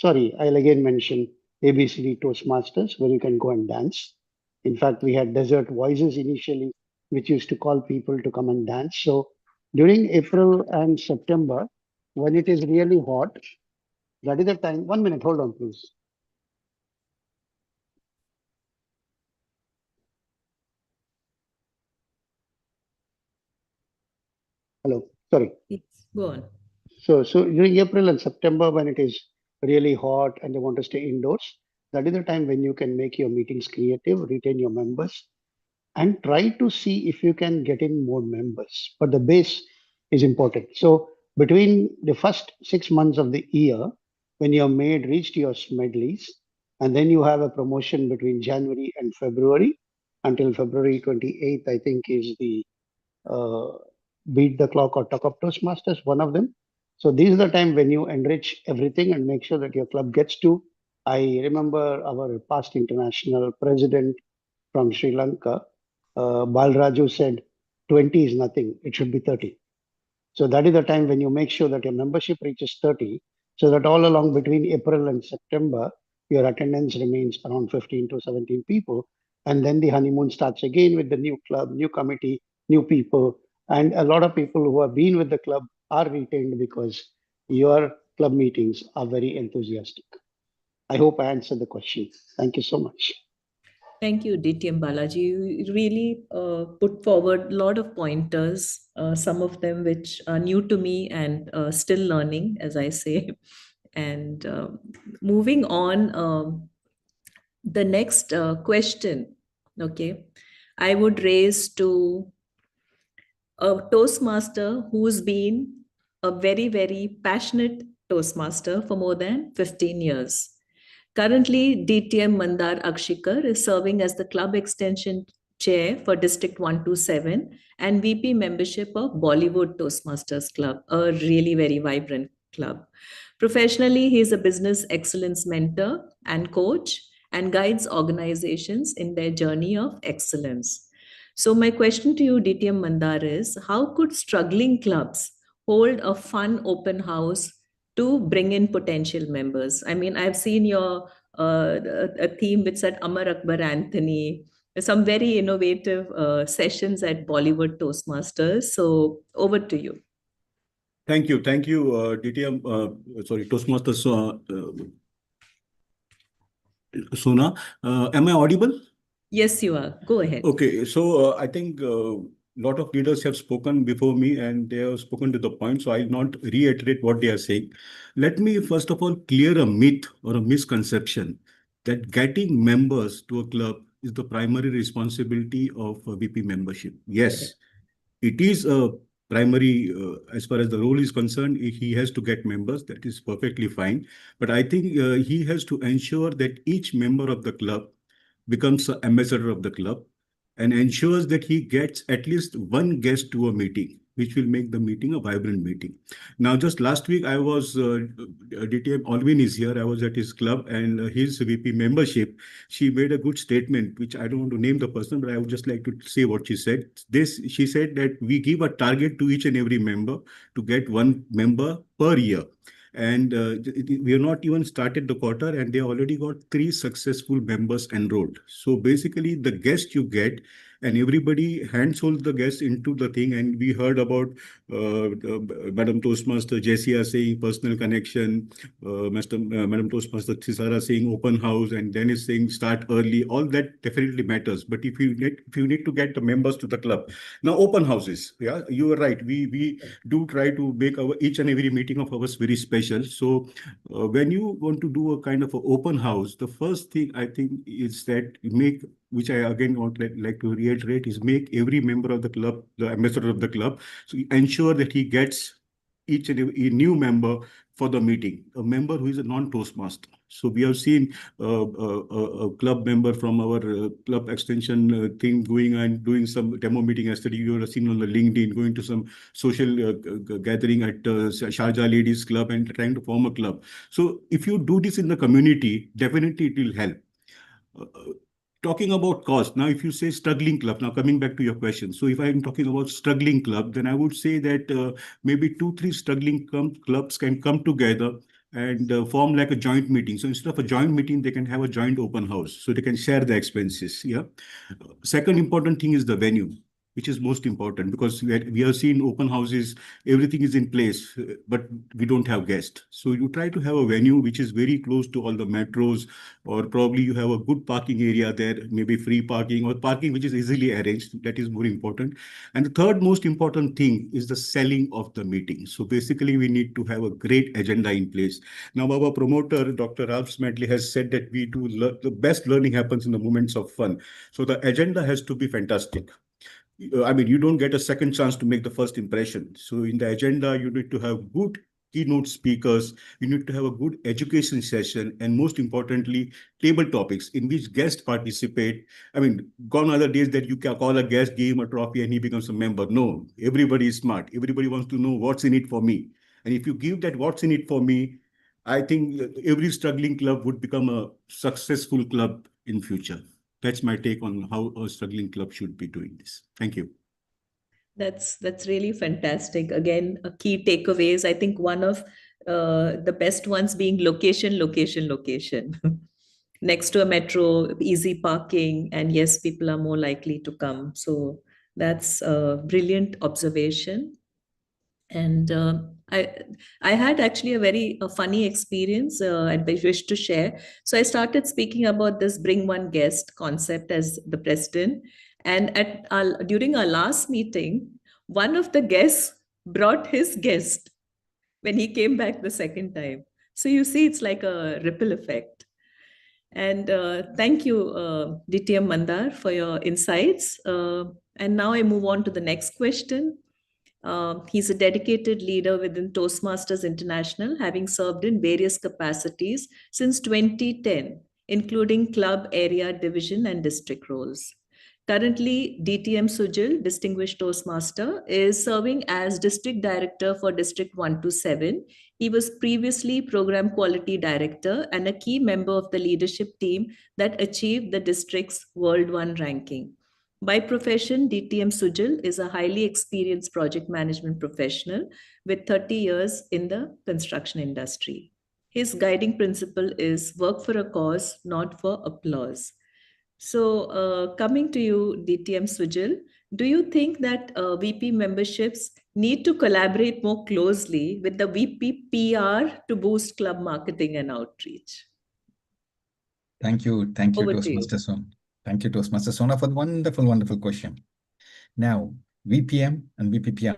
I'll again mention ABCD Toastmasters, where you can go and dance. In fact, we had Desert Voices initially, which used to call people to come and dance. So during April and September, when it is really hot, that is the time. 1 minute, hold on, please. Hello, sorry. Yes, go on. So during April and September, when it is really hot and they want to stay indoors, that is the time when you can make your meetings creative, retain your members, and try to see if you can get in more members. But the base is important. So between the first 6 months of the year, when your maid reached your Smedleys, and then you have a promotion between January and February until February 28th, I think is the beat the clock or talk up Toastmasters, one of them. So this is the time when you enrich everything and make sure that your club gets to. I remember our past international president from Sri Lanka, Balraju said, 20 is nothing, it should be 30. So that is the time when you make sure that your membership reaches 30, so that all along between April and September, your attendance remains around 15 to 17 people. And then the honeymoon starts again with the new club, new committee, new people. And a lot of people who have been with the club are retained because your club meetings are very enthusiastic. I hope I answered the question. Thank you so much. Thank you, DTM Balaji. You really put forward a lot of pointers, some of them which are new to me and still learning, as I say. And moving on, the next question, okay, I would raise to a Toastmaster who's been a very, very passionate Toastmaster for more than 15 years. Currently, DTM Mandar Akshikar is serving as the club extension chair for District 127 and VP membership of Bollywood Toastmasters Club, a really very vibrant club. Professionally, he is a business excellence mentor and coach and guides organizations in their journey of excellence. So, my question to you, DTM Mandar, is how could struggling clubs hold a fun open house to bring in potential members? I mean, I've seen your a theme which said Amar Akbar Anthony, some very innovative sessions at Bollywood Toastmasters. So, over to you. Thank you, DTM. Sorry, Toastmasters. Sona, am I audible? Yes, you are. Go ahead. Okay, so I think a lot of leaders have spoken before me and they have spoken to the point, so I'll not reiterate what they are saying. Let me first of all clear a myth or a misconception that getting members to a club is the primary responsibility of a VP membership. Yes, it is a primary, as far as the role is concerned, he has to get members. That is perfectly fine. But I think he has to ensure that each member of the club becomes an ambassador of the club and ensures that he gets at least one guest to a meeting, which will make the meeting a vibrant meeting. Now, just last week, I was, DTM Alvin is here. I was at his club and his VP membership. She made a good statement, which I don't want to name the person, but I would just like to say what she said. She said that we give a target to each and every member to get one member per year. And we have not even started the quarter and they already got 3 successful members enrolled. So basically the guest you get and everybody handholds the guests into the thing. And we heard about Madam Toastmaster Jessia saying personal connection, Madam Toastmaster Thisara saying open house, and Dennis saying start early. All that definitely matters. But if you need to get the members to the club, now open houses, yeah, you are right. We do try to make our each and every meeting of ours very special. So when you want to do a kind of an open house, the first thing I think is that you make, which I again want like to reiterate, is make every member of the club the ambassador of the club. So ensure that he gets each and every new member for the meeting, a member who is a non-Toastmaster. So we have seen a club member from our club extension thing going and doing some demo meeting yesterday. You have seen on the LinkedIn, going to some social gathering at Sharjah Ladies Club and trying to form a club. So if you do this in the community, definitely it will help. Talking about cost, now if you say struggling club, now coming back to your question. So if I'm talking about struggling club, then I would say that maybe 2-3 struggling clubs can come together and form like a joint meeting. So instead of a joint meeting, they can have a joint open house. So they can share the expenses. Yeah. Second important thing is the venue, which is most important, because we have seen open houses, everything is in place, but we don't have guests. So you try to have a venue which is very close to all the metros, or probably you have a good parking area there, maybe free parking or parking which is easily arranged. That is more important. And the third most important thing is the selling of the meeting. So basically we need to have a great agenda in place. Now our promoter, Dr. Ralph Smedley, has said that we do the best learning happens in the moments of fun. So the agenda has to be fantastic. I mean, you don't get a second chance to make the first impression. So in the agenda, you need to have good keynote speakers, you need to have a good education session, and most importantly, table topics in which guests participate. I mean, gone are the days that you can call a guest, give him a trophy, and he becomes a member. No, everybody is smart. Everybody wants to know what's in it for me. And if you give that what's in it for me, I think every struggling club would become a successful club in future. That's my take on how a struggling club should be doing this. Thank you. That's really fantastic. Again, a key takeaways. I think one of the best ones being location, location, location. Next to a metro, easy parking, and yes, people are more likely to come. So that's a brilliant observation. And I had actually a very funny experience I wish to share. So I started speaking about this bring one guest concept as the president. And during our last meeting, one of the guests brought his guest when he came back the second time. So you see, it's like a ripple effect. And thank you, DTM Mandar, for your insights. And now I move on to the next question. He's a dedicated leader within Toastmasters International, having served in various capacities since 2010, including club, area, division, and district roles. Currently, DTM Sujil, Distinguished Toastmaster, is serving as District Director for District 127. He was previously Program Quality Director and a key member of the leadership team that achieved the district's World 1 ranking. By profession, DTM Sujil is a highly experienced project management professional with 30 years in the construction industry. His guiding principle is work for a cause, not for applause. So, coming to you, DTM Sujil, do you think that VP memberships need to collaborate more closely with the VP PR to boost club marketing and outreach? Thank you, Over to you. Toastmaster Sona. Thank you, Toastmaster Sona, for the wonderful, wonderful question. Now, VPM and VPPR,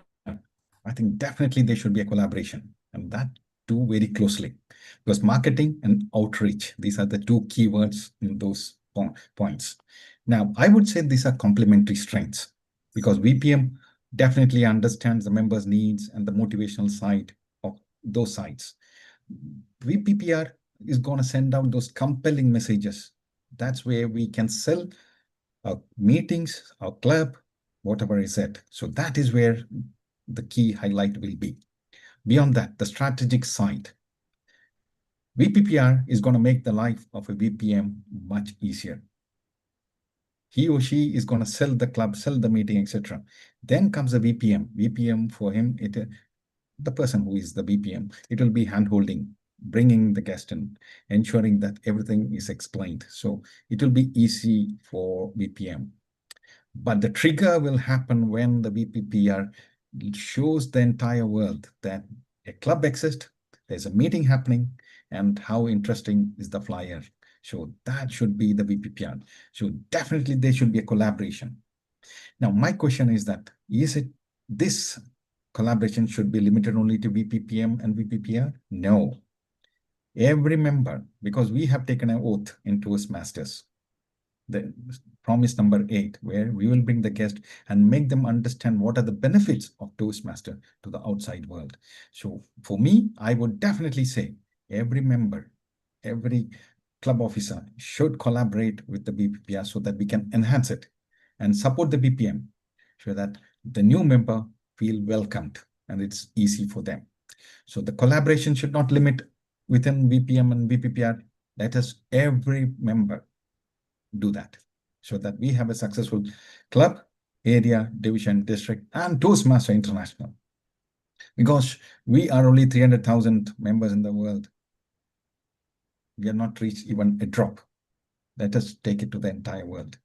I think definitely there should be a collaboration, and that too very closely, because marketing and outreach, these are the two keywords in those points. Now, I would say these are complementary strengths, because VPM definitely understands the members' needs and the motivational side of those sides. VPPR is going to send out those compelling messages. That's where we can sell our meetings, our club, whatever is it. So that is where the key highlight will be. Beyond that, the strategic side. VPPR is going to make the life of a VPM much easier. He or she is going to sell the club, sell the meeting, etc. Then comes a VPM. VPM for him, the person who is the VPM, it will be hand-holding, bringing the guest in, ensuring that everything is explained. So it will be easy for VPM. But the trigger will happen when the VPPR shows the entire world that a club exists, there's a meeting happening, and how interesting is the flyer. So that should be the VPPR. So definitely there should be a collaboration. Now, my question is that, is it this collaboration should be limited only to VPPM and VPPR? No. Every member, because we have taken an oath in Toastmasters, the promise number 8, where we will bring the guest and make them understand what are the benefits of Toastmaster to the outside world. So for me, I would definitely say every member, every club officer should collaborate with the VPPR so that we can enhance it and support the VPM so that the new member feel welcomed and it's easy for them. So the collaboration should not limit within VPM and VPPR. Let us, every member, do that so that we have a successful club, area, division, district, and Toastmaster International. Because we are only 300,000 members in the world. We have not reached even a drop. Let us take it to the entire world.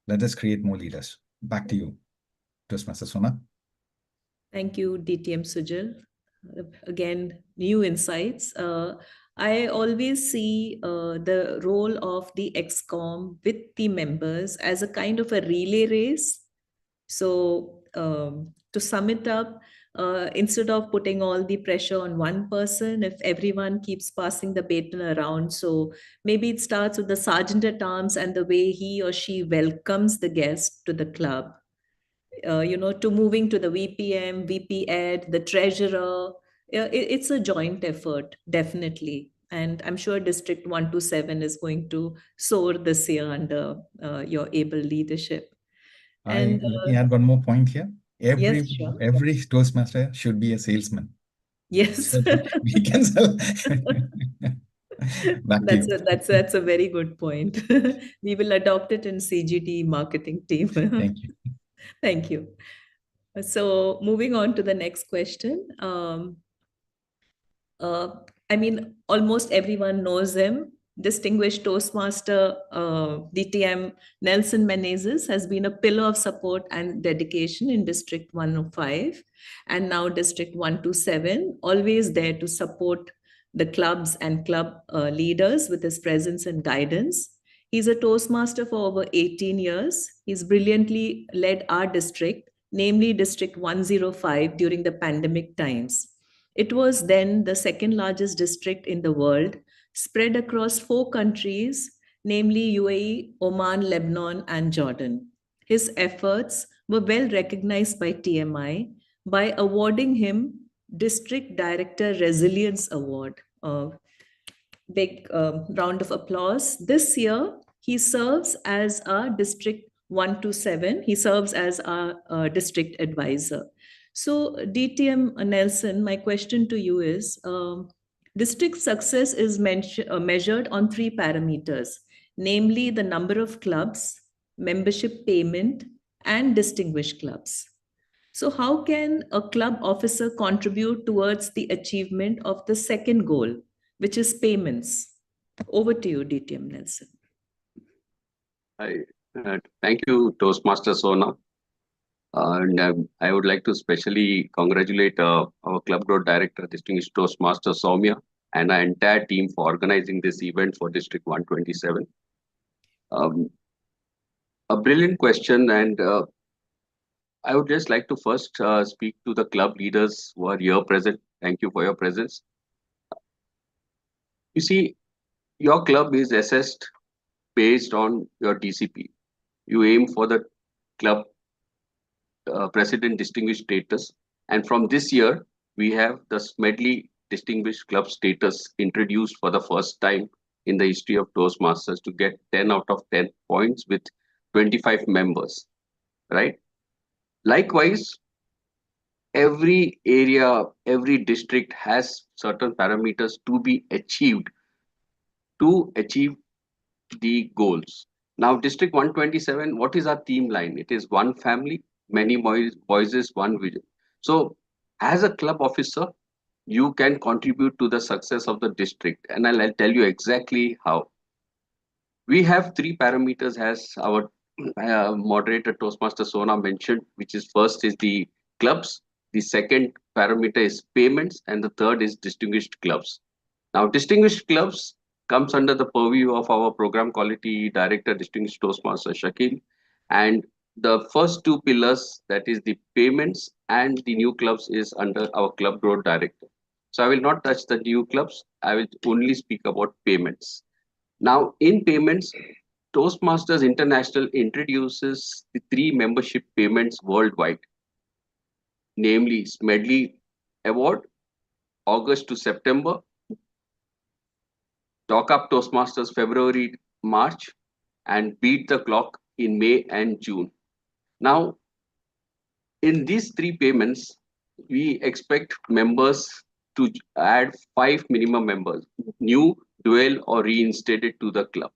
Let us create more leaders. Back to you, Toastmaster Sona. Thank you, DTM Sujal. Again, new insights. I always see the role of the ExCom with the members as a kind of a relay race. So to sum it up, instead of putting all the pressure on one person, if everyone keeps passing the baton around, so maybe it starts with the sergeant at arms and the way he or she welcomes the guest to the club. To moving to the VPM, VP Ed, the treasurer. It's a joint effort, definitely. And I'm sure District 127 is going to soar this year under your able leadership. And let me add one more point here. Yes, sure. Every Toastmaster should be a salesman. Yes. So we can sell. Back to you. That's a very good point. We will adopt it in CGT marketing team. Thank you. Thank you. So moving on to the next question. I mean, almost everyone knows him. Distinguished Toastmaster DTM Nelson Menezes has been a pillar of support and dedication in District 105 and now District 127, always there to support the clubs and club leaders with his presence and guidance. He's a Toastmaster for over 18 years. He's brilliantly led our district, namely District 105, during the pandemic times. It was then the second largest district in the world, spread across 4 countries, namely UAE, Oman, Lebanon, and Jordan. His efforts were well recognized by TMI by awarding him District Director Resilience Award. Big round of applause. This year, he serves as our District 127. He serves as our district advisor. So, DTM Nelson, my question to you is, district success is measured on 3 parameters, namely the number of clubs, membership payment, and distinguished clubs. So how can a club officer contribute towards the achievement of the second goal, which is payments? Over to you, DTM Nelson. Thank you, Toastmaster Sona. I would like to specially congratulate our Club Growth Director, Distinguished Toastmaster Soumya, and our entire team for organizing this event for District 127. A brilliant question, and I would just like to first speak to the club leaders who are here present. Thank you for your presence. You see, your club is assessed based on your DCP. You aim for the club president distinguished status, and from this year we have the Smedley distinguished club status introduced for the first time in the history of Toastmasters to get 10 out of 10 points with 25 members, right? Likewise, every area, every district has certain parameters to be achieved to achieve the goals. Now, District 127, what is our theme line? It is one family, many voices, one vision. So, as a club officer, you can contribute to the success of the district, and I'll tell you exactly how. We have 3 parameters, as our moderator Toastmaster Sona mentioned, which is first is the clubs, the second parameter is payments, and the third is distinguished clubs. Now, distinguished clubs comes under the purview of our program quality director, Distinguished Toastmaster Shakil, and the first 2 pillars, that is the payments and the new clubs, is under our club growth director. So I will not touch the new clubs. I will only speak about payments. Now, in payments, Toastmasters International introduces the 3 membership payments worldwide, namely Smedley Award, August to September, Talk Up Toastmasters February, March, and Beat the Clock in May and June. Now, in these 3 payments, we expect members to add 5 minimum members, new, dual, or reinstated to the club.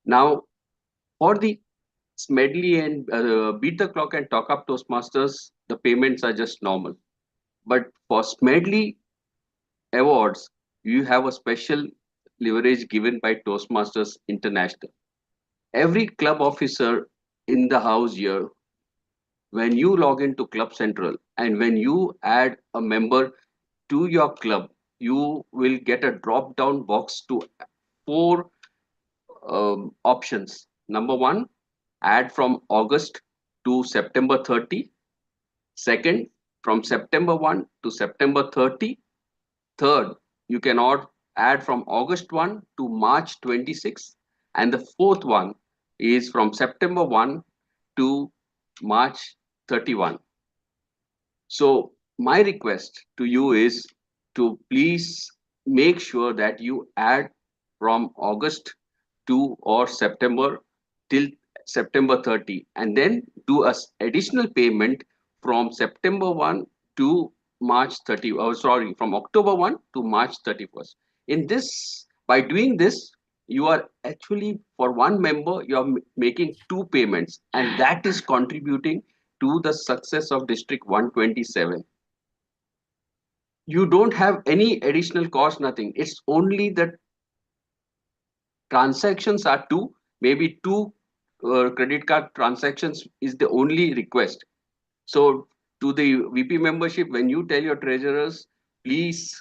Now, for the Smedley and Beat the Clock and Talk Up Toastmasters, the payments are just normal. But for Smedley Awards, you have a special leverage given by Toastmasters International. Every club officer in the house here, when you log into Club Central and when you add a member to your club, you will get a drop down box to 4 options. Number 1, add from August to September 30. Second, from September 1 to September 30. Third, you can add from August 1 to March 26. And the fourth one is from September 1 to March 31. So my request to you is to please make sure that you add from August to or September till September 30, and then do a additional payment from September 1 to March 30. Oh, sorry, from October 1 to March 31st. In this, by doing this, you are actually, for one member, you are making two payments, and that is contributing to the success of District 127. You don't have any additional cost, nothing. It's only the transactions are two, maybe two credit card transactions is the only request. So to the VP membership, when you tell your treasurers, please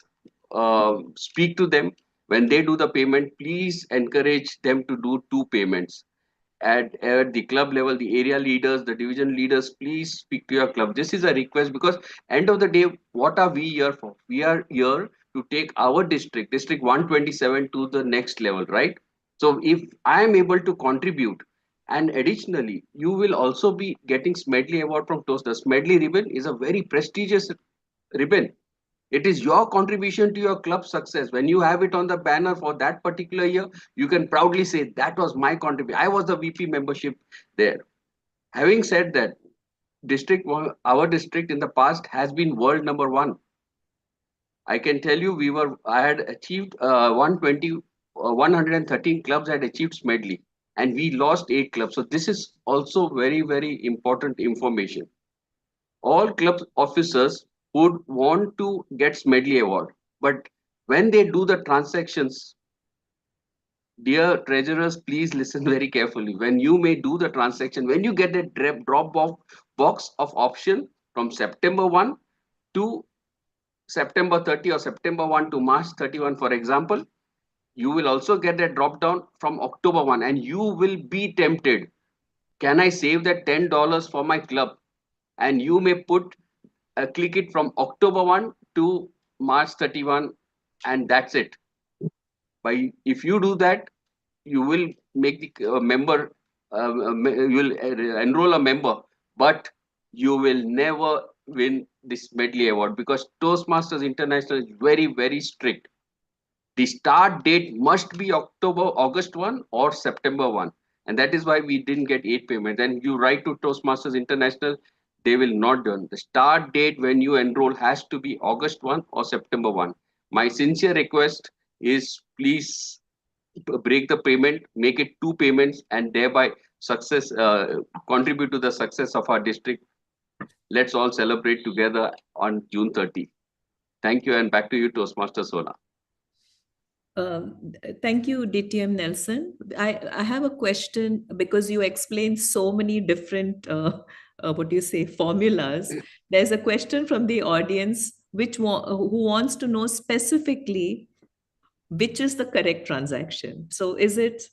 speak to them. When they do the payment, please encourage them to do two payments. At the club level, the area leaders, the division leaders, please speak to your club. This is a request, because end of the day, what are we here for? We are here to take our district 127 to the next level, right? So if I am able to contribute, and additionally, you will also be getting Smedley Award from Toastmasters. Smedley ribbon is a very prestigious ribbon. It is your contribution to your club success. When you have it on the banner for that particular year, you can proudly say, that was my contribution. I was the VP membership there. Having said that, our district in the past has been world number one. I can tell you, I had achieved 113 clubs had achieved Smedley, and we lost 8 clubs. So this is also very, very important information. All club officers would want to get Smedley Award, but when they do the transactions, dear treasurers, please listen very carefully. When you may do the transaction, when you get a drop box of option from September 1 to September 30 or September 1 to March 31, for example, you will also get a drop down from October 1, and you will be tempted. Can I save that $10 for my club? And you may click it from October 1 to March 31, and that's it. If you do that, you will make the member, you will enroll a member, but you will never win this Medley Award, because Toastmasters International is very, very strict. The start date must be August 1 or September 1. And that is why we didn't get 8 payments. And you write to Toastmasters International, they will not do. The start date when you enroll has to be August 1 or September 1. My sincere request is, please break the payment, make it 2 payments, and thereby contribute to the success of our district. Let's all celebrate together on June 30. Thank you, and back to you, Toastmaster Sona. Thank you, DTM Nelson. I have a question, because you explained so many different, formulas. There's a question from the audience who wants to know specifically which is the correct transaction. So is it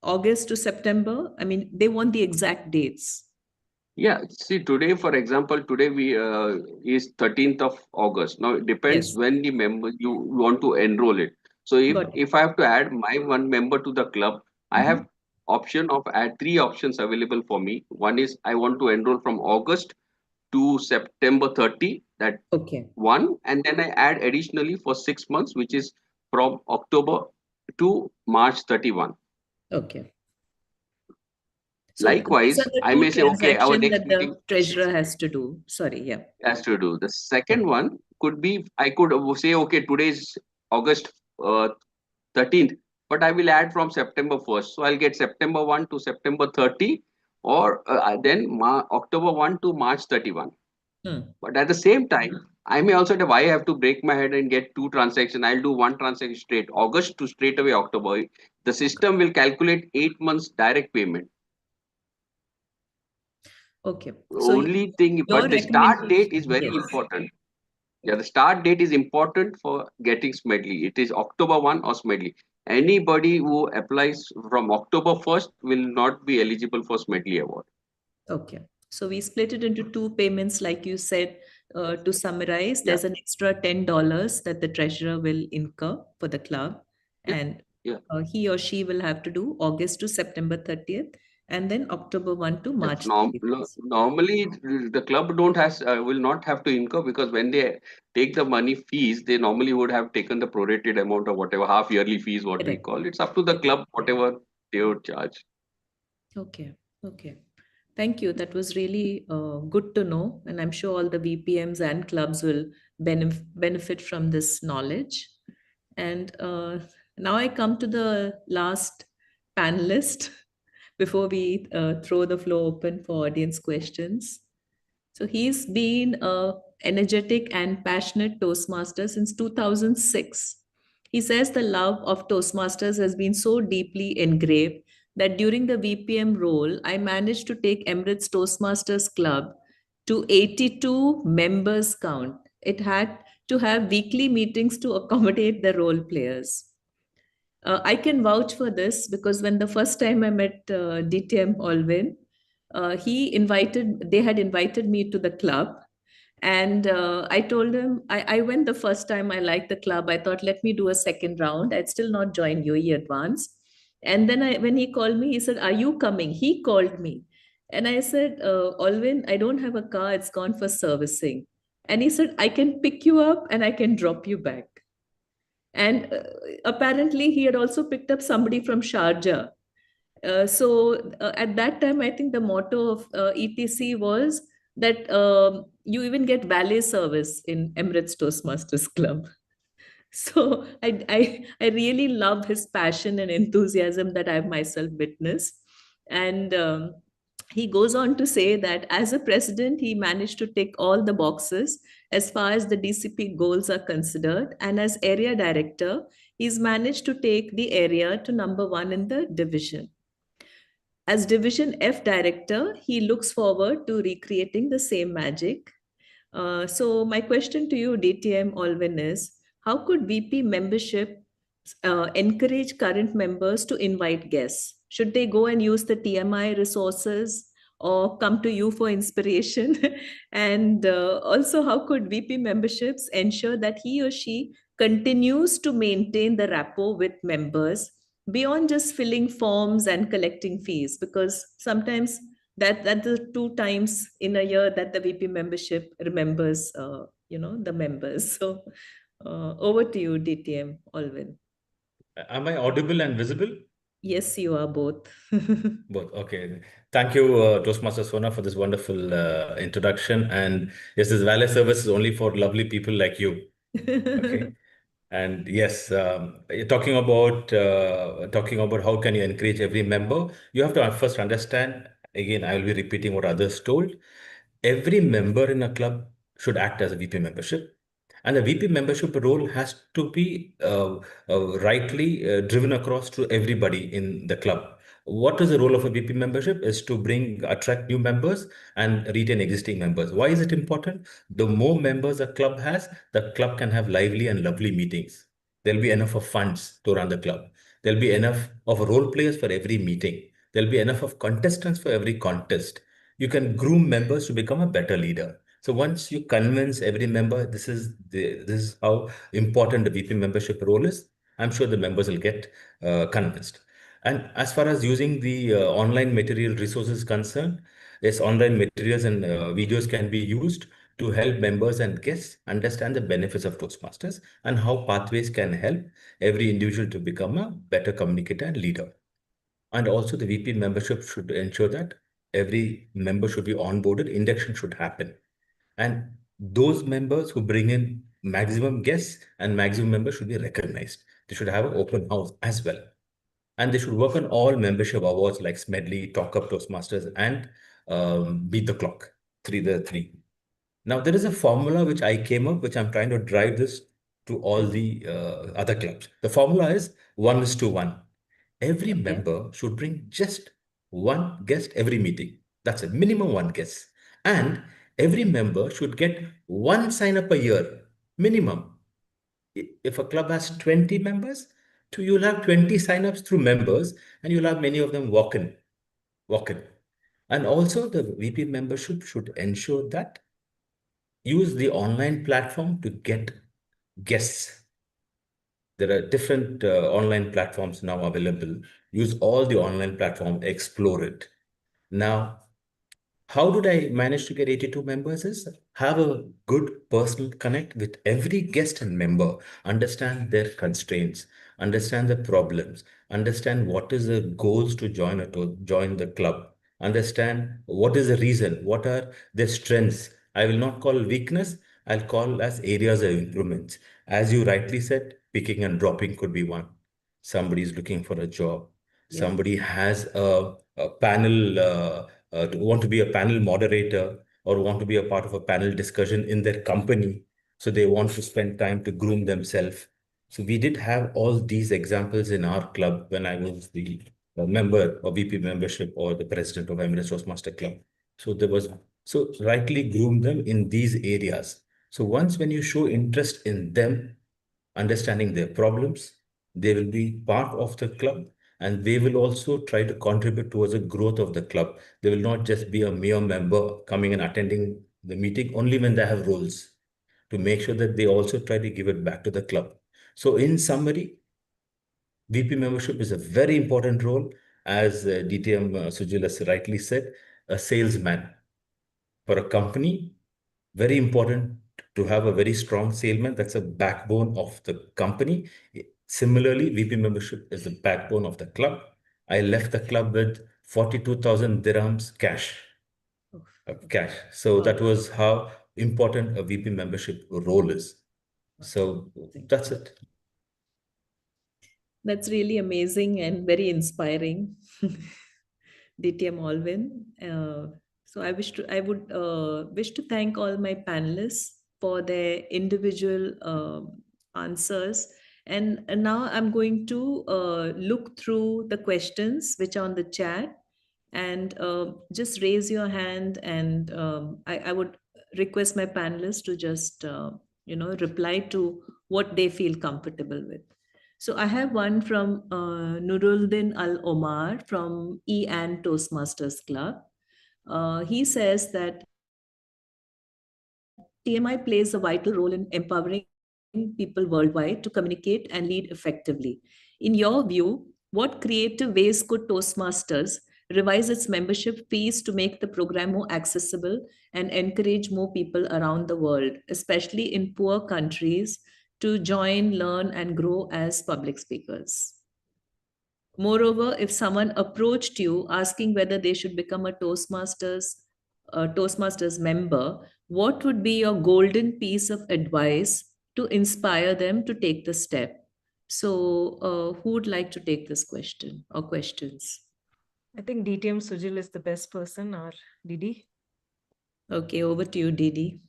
August to September? I mean, they want the exact dates. Yeah, see, today, for example, today we is 13th of August. Now it depends when the member you want to enroll it. So if I have to add my one member to the club, I have option of add 3 options available for me. One is I want to enroll from August to September 30, that one, and then I add additionally for 6 months, which is from October to March 31. Okay. So likewise, I may say, okay, our next meeting, the treasurer has to do. Sorry, yeah. Has to do. The second one could be, I could say, okay, today is August 13th, but I will add from September 1st. So I'll get September 1 to September 30, or then October 1 to March 31. But at the same time, I may also why I have to break my head and get 2 transactions. I'll do 1 transaction straight August to straight away October. The system will calculate 8 months direct payment. Okay. So only thing, but the start date is very important. Yeah, the start date is important for getting Smedley. It is October 1 or Smedley. Anybody who applies from October 1st will not be eligible for Smedley Award. Okay. So we split it into 2 payments, like you said. To summarize, there's an extra $10 that the treasurer will incur for the club, and he or she will have to do August to September 30th, and then October 1 to March. Normally, the club will not have to incur, because when they take the money fees, they normally would have taken the prorated amount of whatever half yearly fees, what we call. It's up to the club, whatever they would charge. Okay. Thank you. That was really good to know. And I'm sure all the VPMs and clubs will benefit from this knowledge. And Now I come to the last panelist before we throw the floor open for audience questions. So he's been a energetic and passionate Toastmaster since 2006. He says the love of Toastmasters has been so deeply engraved that during the VPM role, I managed to take Emirates Toastmasters Club to 82 members count. It had to have weekly meetings to accommodate the role players. I can vouch for this because when the first time I met DTM Alvin, they had invited me to the club. And I told him, I went the first time, I liked the club. I thought, let me do a second round. I'd still not joined UAE Advance. And then when he called me, he said, are you coming? He called me. And I said, Alvin, I don't have a car. It's gone for servicing. And he said, I can pick you up and I can drop you back. And apparently, he had also picked up somebody from Sharjah. So at that time, I think the motto of ETC was that you even get valet service in Emirates Toastmasters Club. So I really love his passion and enthusiasm that I've myself witnessed. And he goes on to say that as a president, he managed to tick all the boxes as far as the DCP goals are considered. And as area director, he's managed to take the area to number 1 in the division. As Division F director, he looks forward to recreating the same magic. So my question to you, DTM Alvin, is how could VP membership encourage current members to invite guests? Should they go and use the TMI resources or come to you for inspiration? And also, how could VP memberships ensure that he or she continues to maintain the rapport with members beyond just filling forms and collecting fees? Because sometimes that's the 2 times in a year that the VP membership remembers, the members. So over to you, DTM Alvin. Am I audible and visible? Yes, you are both. Both. Okay. Thank you, Toastmaster Sona, for this wonderful introduction. And yes, this valet service is only for lovely people like you. Okay. And yes, you're talking about how can you encourage every member. You have to first understand. Again, I will be repeating what others told. Every member in a club should act as a VP membership. And the VP membership role has to be rightly driven across to everybody in the club. What is the role of a VP membership? Is to attract new members and retain existing members. Why is it important? The more members a club has, the club can have lively and lovely meetings. There'll be enough of funds to run the club. There'll be enough of role players for every meeting. There'll be enough of contestants for every contest. You can groom members to become a better leader. So once you convince every member, this is how important the VP membership role is, I'm sure the members will get convinced. And as far as using the online material resources concerned, yes, online materials and videos can be used to help members and guests understand the benefits of Toastmasters and how pathways can help every individual to become a better communicator and leader. And also the VP membership should ensure that every member should be onboarded, induction should happen. And those members who bring in maximum guests and maximum members should be recognized. They should have an open house as well. And they should work on all membership awards like Smedley, Talk Up Toastmasters, and Beat the Clock, the three. Now, there is a formula which I came up, which I'm trying to drive this to all the other clubs. The formula is 1:1. Every member should bring just one guest every meeting. That's a minimum one guest. And every member should get one sign up a year, minimum. If a club has 20 members, you'll have 20 sign-ups through members, and you'll have many of them walk in. And also the VP membership should ensure that use the online platform to get guests. There are different online platforms now available. Use all the online platform, explore it. Now, how did I manage to get 82 members? Is have a good personal connect with every guest and member, understand their constraints, understand the problems, understand what is the goals to join the club, understand what is the reason, what are their strengths. I will not call weakness, I'll call as areas of improvements. As you rightly said, picking and dropping could be one. somebody is looking for a job, somebody has a panel, want to be a panel moderator or want to be a part of a panel discussion in their company. So they want to spend time to groom themselves. So we did have all these examples in our club when I was the member of VP membership or the president of Emirates Toastmaster Club. So there was, so rightly groom them in these areas. So once when you show interest in them, understanding their problems, they will be part of the club and they will also try to contribute towards the growth of the club. They will not just be a mere member coming and attending the meeting only when they have roles, to make sure that they also try to give it back to the club. So in summary, VP membership is a very important role, as DTM Sujil has rightly said, a salesman for a company. Very important to have a very strong salesman. That's a backbone of the company. Similarly, VP membership is the backbone of the club. I left the club with 42,000 dirhams cash. Cash. So that was how important a VP membership role is. So that's it. That's really amazing and very inspiring. DTM Alvin. So I would wish to thank all my panelists for their individual answers. And now I'm going to look through the questions which are on the chat, and just raise your hand, and I would request my panelists to just reply to what they feel comfortable with. So I have one from Nuruddin Al Omar from E and Toastmasters Club. He says that TMI plays a vital role in empowering people worldwide to communicate and lead effectively. In your view, what creative ways could Toastmasters revise its membership fees to make the program more accessible and encourage more people around the world, especially in poor countries, to join, learn, and grow as public speakers? Moreover, if someone approached you asking whether they should become a Toastmasters member, what would be your golden piece of advice to inspire them to take the step? So, who would like to take this question or questions? I think DTM Sujil is the best person, or Didi. Okay, over to you, Didi.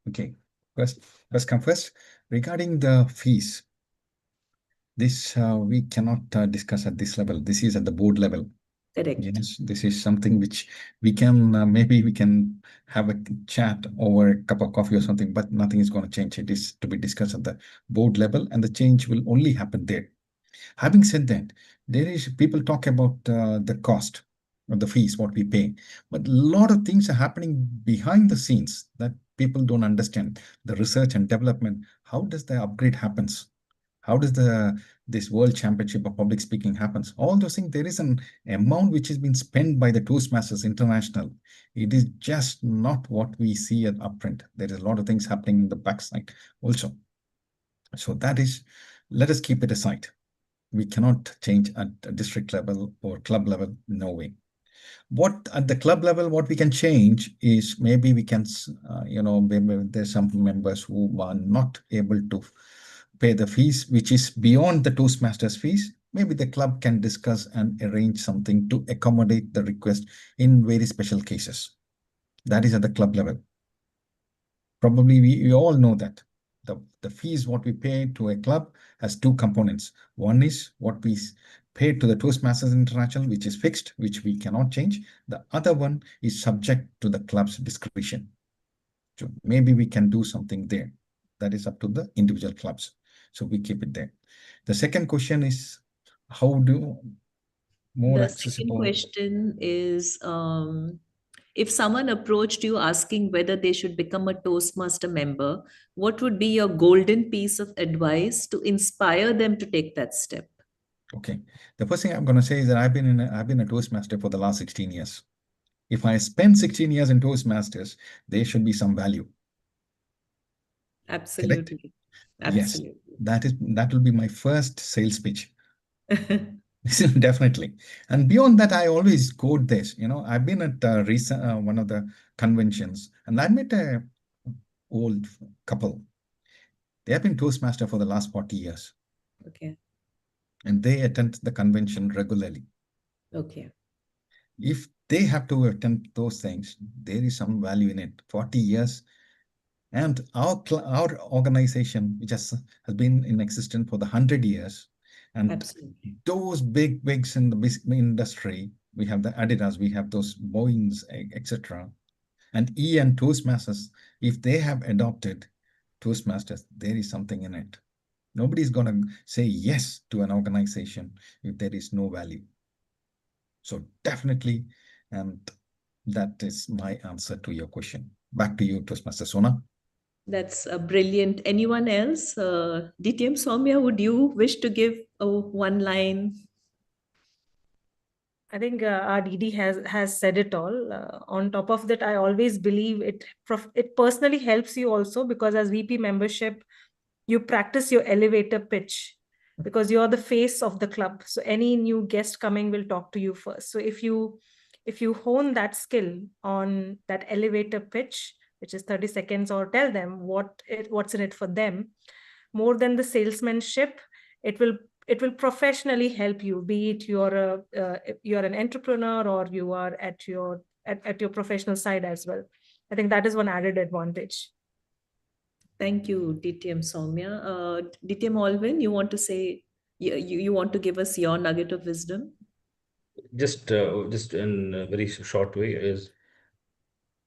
Okay, first come first. Regarding the fees, this we cannot discuss at this level. This is at the board level. Correct. Yes, this is something which we can maybe we can have a chat over a cup of coffee or something, but nothing is going to change. It is to be discussed at the board level, and the change will only happen there. Having said that, there is people talk about the cost of the fees, what we pay, but a lot of things are happening behind the scenes that people don't understand. The research and development, how does the upgrade happens? How does this world championship of public speaking happens? All those things, there is an amount which has been spent by the Toastmasters International. It is just not what we see at upfront. There is a lot of things happening in the backside also. So that is, let us keep it aside. We cannot change at a district level or club level, no way. What at the club level, what we can change is maybe we can, maybe there's some members who are not able to pay the fees, which is beyond the Toastmasters fees. Maybe the club can discuss and arrange something to accommodate the request in very special cases. That is at the club level. Probably we all know that the fees what we pay to a club has two components. One is what we pay to the Toastmasters International, which is fixed, which we cannot change. The other one is subject to the club's discretion. So maybe we can do something there. That is up to the individual clubs. So we keep it there. The second question is how do more The accessible. second question is, if someone approached you asking whether they should become a Toastmaster member, what would be your golden piece of advice to inspire them to take that step? Okay. The first thing I'm going to say is that I've been a Toastmaster for the last 16 years. If I spend 16 years in Toastmasters, there should be some value. Absolutely. Correct? Absolutely. Yes, that will be my first sales pitch. Definitely. And beyond that, I always quote this. I've been at recent one of the conventions, and I met a old couple. They have been Toastmaster for the last 40 years. Okay. And they attend the convention regularly. Okay. If they have to attend those things, there is some value in it. 40 years. And our organization, which has been in existence for the 100 years, and Absolutely. those big wigs in the industry, we have the Adidas, we have those Boeings, etc. And and Toastmasters, if they have adopted Toastmasters, there is something in it. Nobody's going to say yes to an organization if there is no value. So definitely, and that is my answer to your question. Back to you, Toastmaster Sona. That's brilliant. Anyone else? DTM Soumya, would you wish to give one line? I think our DD has said it all. On top of that, I always believe it personally helps you also, because as VP membership, you practice your elevator pitch because you're the face of the club. So any new guest coming will talk to you first. So if you hone that skill on that elevator pitch, which is 30 seconds, or tell them what's in it for them, more than the salesmanship, it will professionally help you, be it you're an entrepreneur or you are at your professional side as well. I think that is one added advantage. Thank you, DTM Soumya. DTM Alvin, you want to say, you want to give us your nugget of wisdom? Just in a very short way is,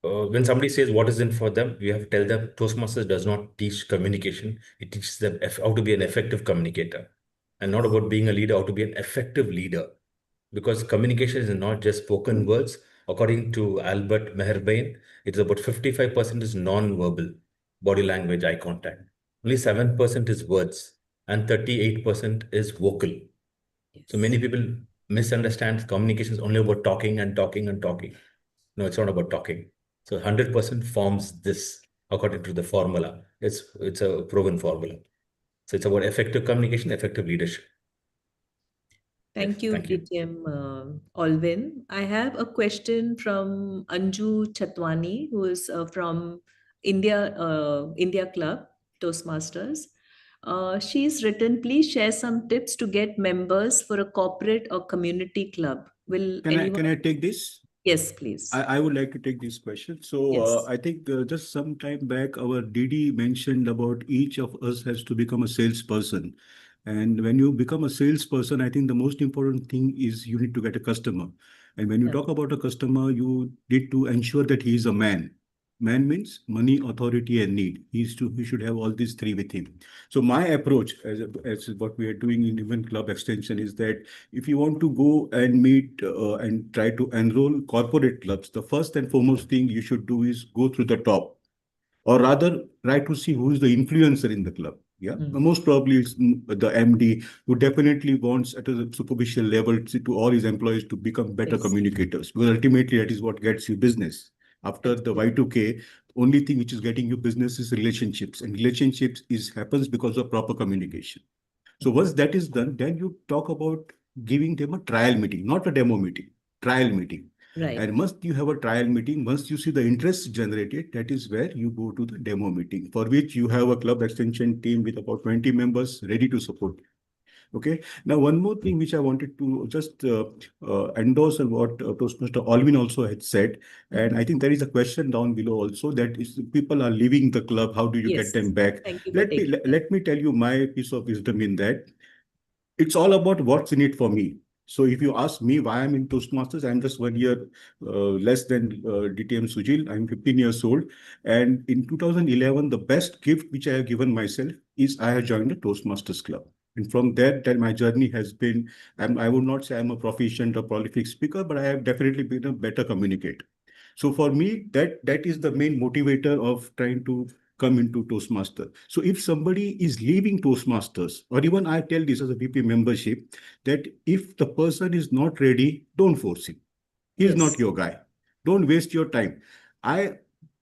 when somebody says what is in for them, you have to tell them Toastmasters does not teach communication. It teaches them how to be an effective communicator, and not about being a leader, how to be an effective leader. Because communication is not just spoken words. According to Albert Meherbain, it's about 55% is non-verbal, body language, eye contact. Only 7% is words, and 38% is vocal. Yes. So many people misunderstand communication is only about talking and talking and talking. No, it's not about talking. So 100% forms this according to the formula. It's a proven formula. So it's about effective communication, effective leadership. Thank you, Thank you. DTM Alvin. I have a question from Anju Chatwani, who is from India Club, Toastmasters. She's written, please share some tips to get members for a corporate or community club. Can I take this? Yes, please. I would like to take this question. So Yes. I think just some time back, our DD mentioned about each of us has to become a salesperson. And when you become a salesperson, I think the most important thing is you need to get a customer. And when you talk about a customer, you need to ensure that he is a man. Man means money, authority, and need. He should have all these three with him. So my approach, as what we are doing in Event Club Extension, is that if you want to go and meet and try to enroll corporate clubs, the first and foremost thing you should do is go through the top, or rather try to see who is the influencer in the club. Yeah, most probably it's the MD, who definitely wants at a superficial level to all his employees to become better communicators, because ultimately that is what gets you business. After the Y2K, only thing which is getting you business is relationships, and relationships happens because of proper communication. So once that is done, then you talk about giving them a trial meeting, not a demo meeting, trial meeting. Right. And once you have a trial meeting, once you see the interest generated, that is where you go to the demo meeting, for which you have a club extension team with about 20 members ready to support. Okay. Now, one more thing which I wanted to just endorse on what Toastmaster Alvin also had said, and I think there is a question down below also, that is, people are leaving the club, how do you get them back? Thank you for taking that. Let me tell you my piece of wisdom in that. It's all about what's in it for me. So if you ask me why I'm in Toastmasters, I'm just 1 year less than DTM Sujil. I'm 15 years old. And in 2011, the best gift which I have given myself is I have joined the Toastmasters Club. And from that, my journey has been, I would not say I'm a proficient or prolific speaker, but I have definitely been a better communicator. So for me, that is the main motivator of trying to come into Toastmaster. So if somebody is leaving Toastmasters, or even I tell this as a VP membership, that if the person is not ready, don't force him. He's not your guy. Don't waste your time. I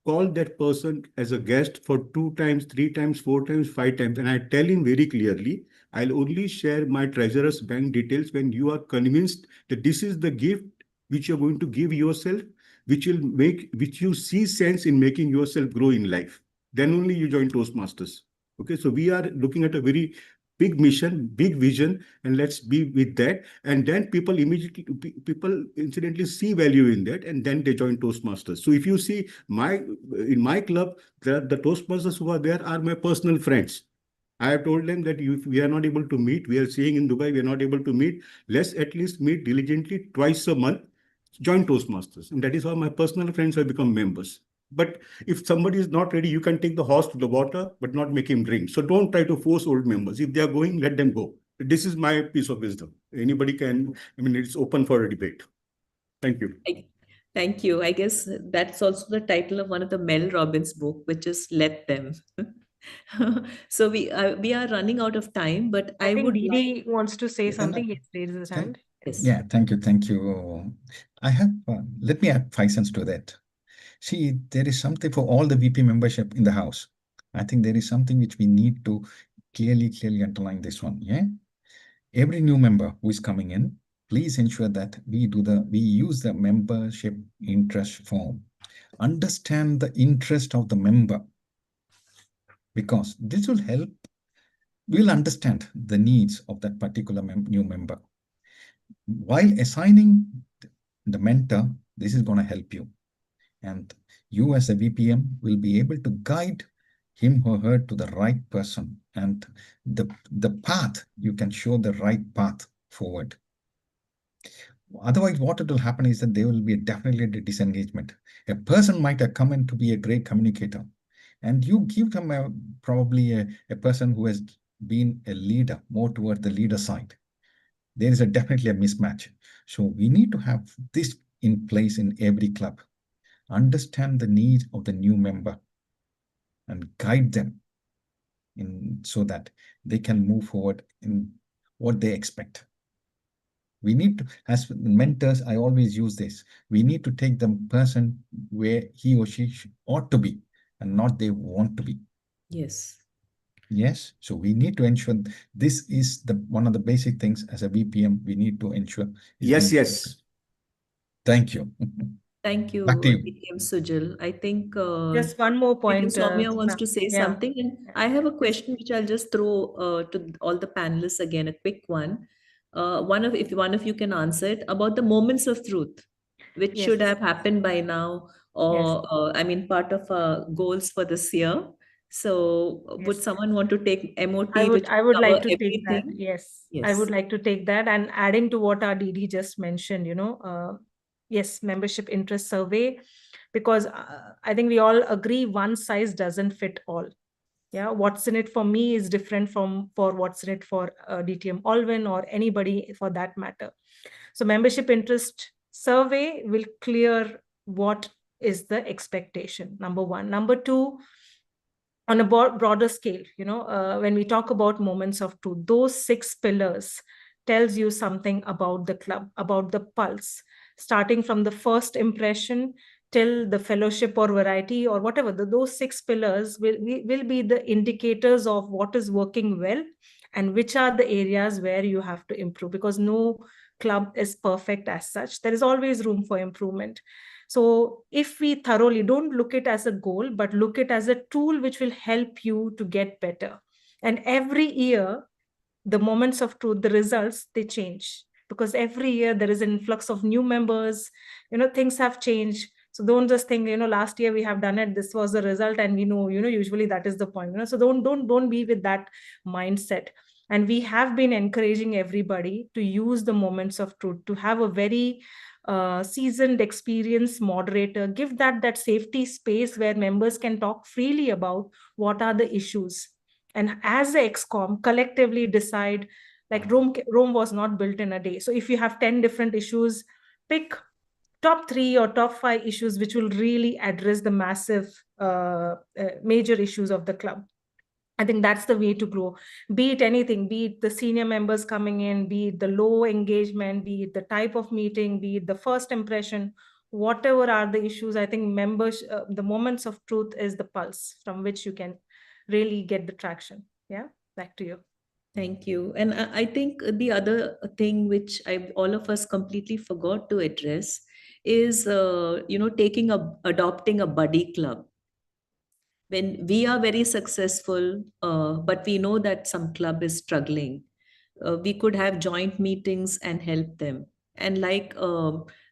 call that person as a guest for 2 times, 3 times, 4 times, 5 times, and I tell him very clearly, I'll only share my treasurer's bank details when you are convinced that this is the gift which you're going to give yourself, which you see sense in making yourself grow in life. Then only you join Toastmasters. Okay, so we are looking at a very big mission, big vision, and let's be with that. And then people incidentally see value in that, and then they join Toastmasters. So if you see in my club, the Toastmasters who are there are my personal friends. I have told them that if we are not able to meet, we are seeing in Dubai, we are not able to meet, let's at least meet diligently twice a month, join Toastmasters. And that is how my personal friends have become members. But if somebody is not ready, you can take the horse to the water, but not make him drink. So don't try to force old members. If they are going, let them go. This is my piece of wisdom. Anybody can, it's open for a debate. Thank you. Thank you. I guess that's also the title of one of the Mel Robbins book, which is Let Them. So we are running out of time, but I think would Didi wants to say Yeah, something. He's raised his hand. Yes. Yeah, thank you. I have, let me add 5 cents to that. See, there is something for all the VP membership in the house. I think there is something which we need to clearly underline this one. Yeah. Every new member who is coming in, please ensure that we use the membership interest form. Understand the interest of the member, because this will help. We'll understand the needs of that particular new member. While assigning the mentor, this is going to help you. And you as a VPM will be able to guide him or her to the right person, and the path, you can show the right path forward. Otherwise, what it will happen is that there will be definitely a disengagement. A person might have come in to be a great communicator, and you give them probably a person who has been a leader, more toward the leader side. There is definitely a mismatch. So we need to have this in place in every club. Understand the needs of the new member and guide them so that they can move forward in what they expect. We need to, as mentors, I always use this. We need to take the person where he or she ought to be and not they want to be. Yes. Yes. So we need to ensure this is one of the basic things as a VPM we need to ensure. Yes. Thank you. Thank you, Back to you. DTM Sujal. I think Just one more point. Soumya wants to say yeah. something, and I have a question which I'll just throw to all the panelists again, a quick one. If one of you can answer it, about the moments of truth, which Yes. should have happened by now, or part of goals for this year. So, would someone want to take MOT? I would like to take that. everything? Yes. Yes. I would like to take that. And adding to what our DD just mentioned, yes, membership interest survey, because I think we all agree one size doesn't fit all. Yeah, what's in it for me is different for what's in it for DTM Alvin or anybody for that matter. So membership interest survey will clear what is the expectation, number one. Number two, on a broader scale, when we talk about moments of truth, those 6 pillars tells you something about the club, about the pulse, starting from the first impression till the fellowship or variety or whatever. Those 6 pillars will be the indicators of what is working well and which are the areas where you have to improve, because no club is perfect as such. There is always room for improvement. So if we thoroughly don't look it as a goal, but look it as a tool which will help you to get better. And every year, the moments of truth, the results, they change, because every year there is an influx of new members, things have changed. So don't just think, last year we have done it, this was the result, and we know, usually that is the point. So don't be with that mindset. And we have been encouraging everybody to use the moments of truth, to have a very seasoned, experienced moderator, give that safety space where members can talk freely about what are the issues. And as the XCOM collectively decide, like Rome was not built in a day. So if you have 10 different issues, pick top 3 or top 5 issues which will really address the massive major issues of the club. I think that's the way to grow. Be it anything, be it the senior members coming in, be it the low engagement, be it the type of meeting, be it the first impression, whatever are the issues, I think members, the moments of truth is the pulse from which you can really get the traction. Yeah, back to you. Thank you. And I think the other thing which all of us completely forgot to address is, adopting a buddy club. when we are very successful, but we know that some club is struggling, we could have joint meetings and help them. And like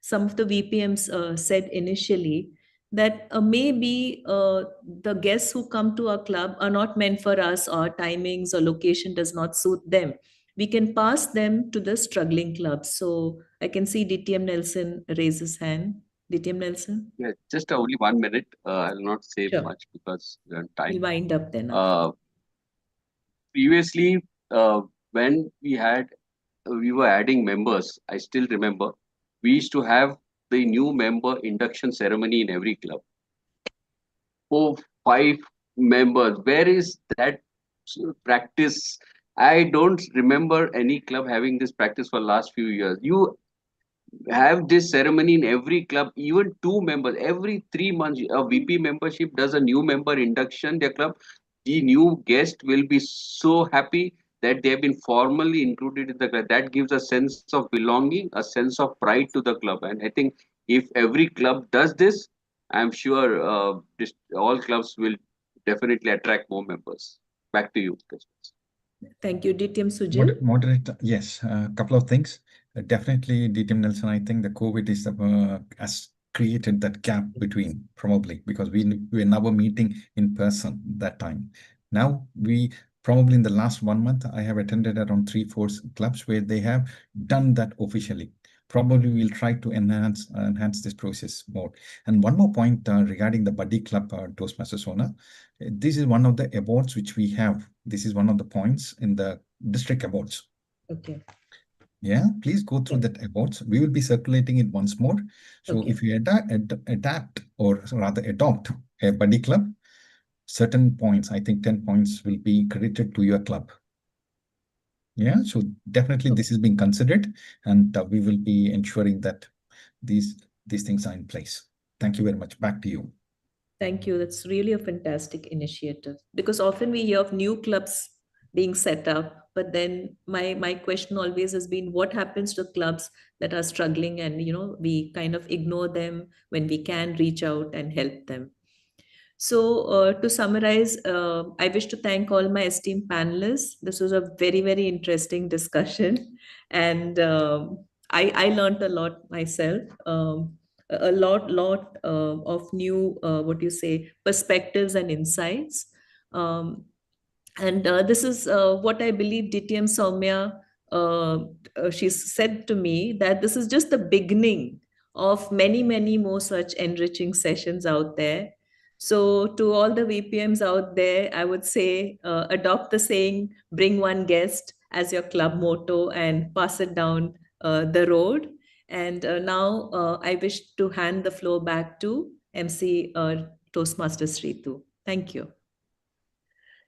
some of the VPMs said initially, that maybe the guests who come to our club are not meant for us, or timings or location does not suit them. We can pass them to the struggling clubs. So I can see DTM Nelson raise his hand. DTM Nelson? Yeah, just only 1 minute. I'll not say Sure. much because we're on We'll time. wind up then after. Previously, when we were adding members, I still remember we used to have the new member induction ceremony in every club. 4, 5 members. Where is that practice? I don't remember any club having this practice for last few years. You have this ceremony in every club, even 2 members. Every 3 months, a VP membership does a new member induction. Their club, the new guest will be so happy that they have been formally included in the club. That gives a sense of belonging, a sense of pride to the club. And I think if every club does this, I'm sure all clubs will definitely attract more members. Back to you, Christmas. Thank you, DTM Sujit. Moderator, yes, a couple of things. Definitely, DTM Nelson, I think the COVID is has created that gap between, probably because we were never meeting in person that time. Now we probably in the last 1 month, I have attended around 3, 4 clubs where they have done that officially. Probably we'll try to enhance this process more. And one more point regarding the buddy club Toastmasters owner. This is one of the awards which we have. This is one of the points in the district awards. Okay. Yeah, please go through that awards. We will be circulating it once more. So Okay. if you adapt or rather adopt a buddy club, certain points, I think 10 points will be credited to your club. Yeah, so definitely this is being considered, and we will be ensuring that these things are in place. Thank you very much. Back to you. Thank you. That's really a fantastic initiative, because often we hear of new clubs being set up, but then my question always has been, what happens to clubs that are struggling, and we kind of ignore them when we can reach out and help them. So to summarize, I wish to thank all my esteemed panelists. This was a very, very interesting discussion, and I learned a lot myself. A lot of new, what you say, perspectives and insights. And this is what I believe DTM Soumya, she said to me that this is just the beginning of many, many more such enriching sessions out there. So to all the VPMs out there, I would say adopt the saying, bring one guest as your club motto and pass it down the road. And now I wish to hand the floor back to MC Toastmasters Ritu. Thank you.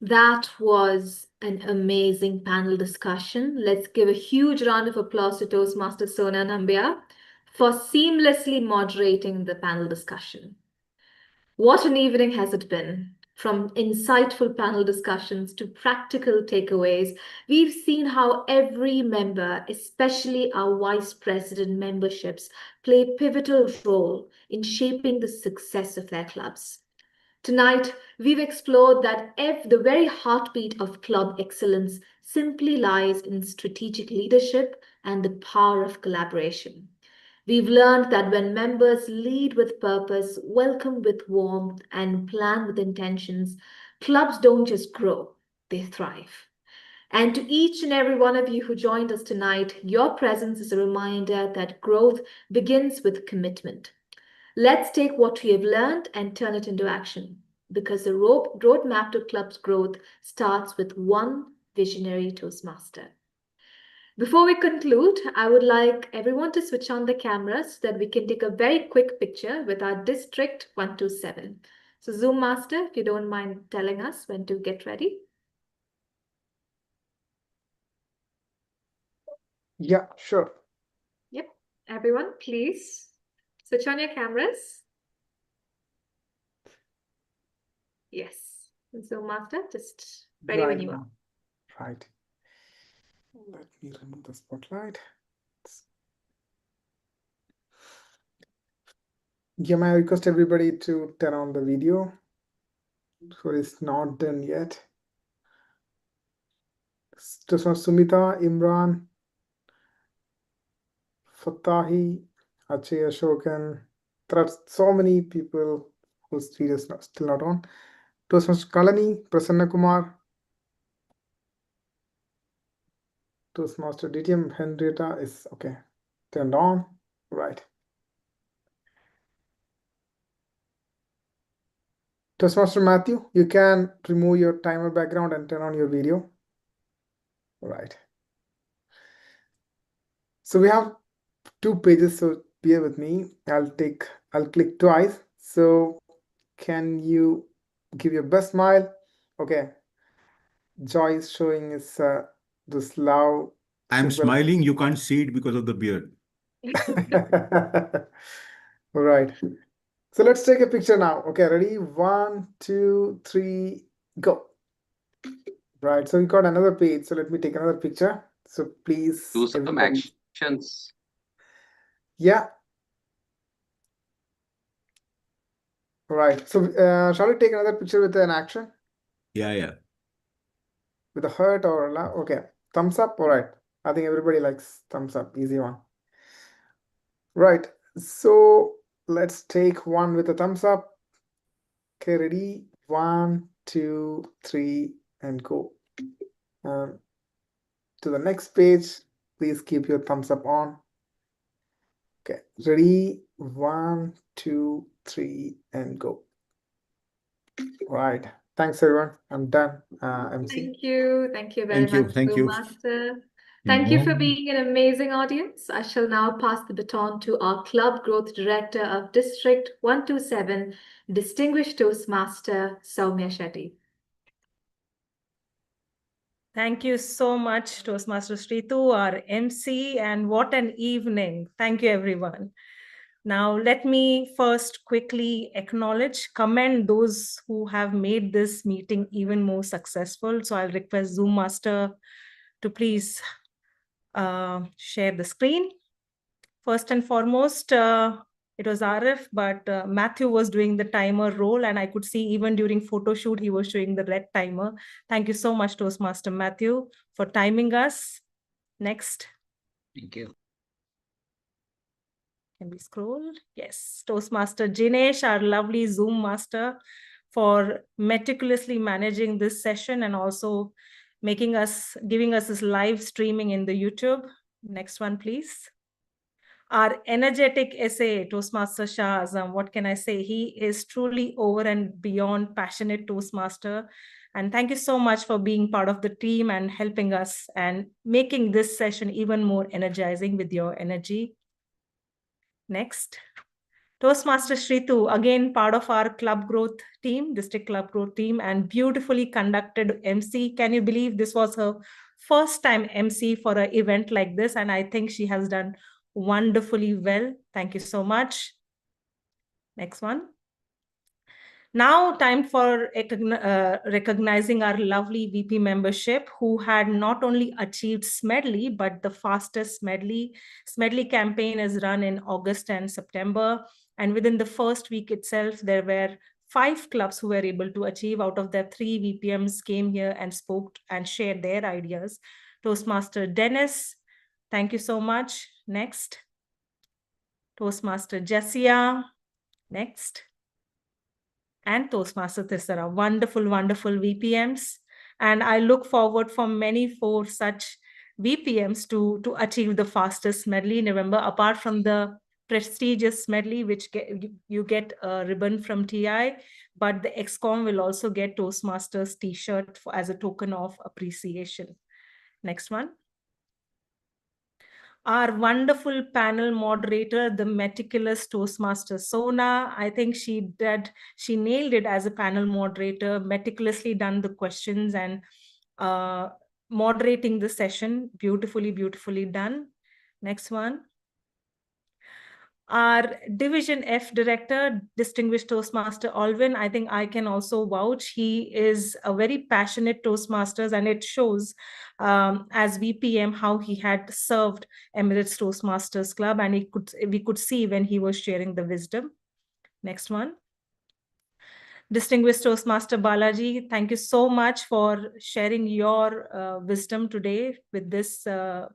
That was an amazing panel discussion. Let's give a huge round of applause to Toastmaster Sona Nambia for seamlessly moderating the panel discussion. What an evening has it been! From insightful panel discussions to practical takeaways, we've seen how every member, especially our vice president memberships, play a pivotal role in shaping the success of their clubs. Tonight, we've explored that the very heartbeat of club excellence simply lies in strategic leadership and the power of collaboration. We've learned that when members lead with purpose, welcome with warmth, and plan with intentions, clubs don't just grow, they thrive. And to each and every one of you who joined us tonight, your presence is a reminder that growth begins with commitment. Let's take what we have learned and turn it into action, because the roadmap to club's growth starts with one visionary Toastmaster. Before we conclude, I would like everyone to switch on the cameras so that we can take a very quick picture with our District 127. So Zoom Master, if you don't mind telling us when to get ready. Yeah, sure. Yep. Everyone, please switch on your cameras. Yes. Zoom Master, just ready when you are. Right. Let me remove the spotlight. Yeah, may I request everybody to turn on the video? So it's not done yet. Sumita, Imran, Fatahi, Achay Ashokan. There are so many people whose feed is still not on. Toastmaster Kalani, Prasanna Kumar, Toastmaster DTM Henrietta is okay. Turned on. Right. Toastmaster Matthew, you can remove your timer background and turn on your video. Right. So we have 2 pages, so bear with me. I'll click twice. So can you give your best smile? Okay. Joy is showing is this love. I'm symbol. smiling. You can't see it because of the beard. Right. So let's take a picture now. Okay, ready? 1, 2, 3, go. Right. So we got another page. So let me take another picture. So please, Do some everybody. actions. Yeah. Right. So shall we take another picture with an action? Yeah. With a heart or a okay. Thumbs up. All right. I think everybody likes thumbs up. Easy one. Right. So let's take one with a thumbs up. Okay, ready? 1, 2, 3, and go. To the next page, please keep your thumbs up on. Okay, ready? 1, 2, 3, and go. Right. Thanks, everyone. I'm done. MC. Thank you very much, Master. Thank you for being an amazing audience. I shall now pass the baton to our Club Growth Director of District 127, Distinguished Toastmaster Soumya Shetty. Thank you so much, Toastmaster Sritu, our MC, and what an evening. Thank you, everyone. Now, let me first quickly commend those who have made this meeting even more successful. So I'll request Zoom Master to please share the screen. First and foremost, it was Arif, but Matthew was doing the timer role, and I could see even during photo shoot, he was showing the red timer. Thank you so much, Toastmaster Matthew, for timing us. Next. Thank you. Can we scroll? Yes. Toastmaster Jinesh, our lovely Zoom master, for meticulously managing this session and also giving us this live streaming in the YouTube. Next one, please. Our energetic SA, Toastmaster Shah Azam, what can I say? He is truly over and beyond passionate Toastmaster. And thank you so much for being part of the team and helping us and making this session even more energizing with your energy. Next. Toastmaster Shritu, again part of our club growth team, district club growth team, and beautifully conducted MC. Can you believe this was her first time MC for an event like this? And I think she has done wonderfully well. Thank you so much. Next one. Now, time for recognizing our lovely VP membership who had not only achieved Smedley, but the fastest Smedley. Smedley campaign is run in August and September. And within the first week itself, there were 5 clubs who were able to achieve. Out of their 3 VPMs came here and spoke and shared their ideas. Toastmaster Dennis, thank you so much. Next. Toastmaster Jessia, next. And Toastmaster Tissara, wonderful, wonderful VPMs. And I look forward for many more such VPMs to achieve the fastest medley in November, apart from the prestigious medley, which you get a ribbon from TI, but the XCOM will also get Toastmasters t-shirt as a token of appreciation. Next one. Our wonderful panel moderator, the meticulous Toastmaster Sona. I think she nailed it as a panel moderator, meticulously done the questions and moderating the session. Beautifully, beautifully done. Next one. Our Division F director, distinguished Toastmaster Alvin, I think I can also vouch. He is a very passionate Toastmasters, and it shows as VPM how he had served Emirates Toastmasters Club, and we could see when he was sharing the wisdom. Next one. Distinguished Toastmaster Balaji, thank you so much for sharing your wisdom today with this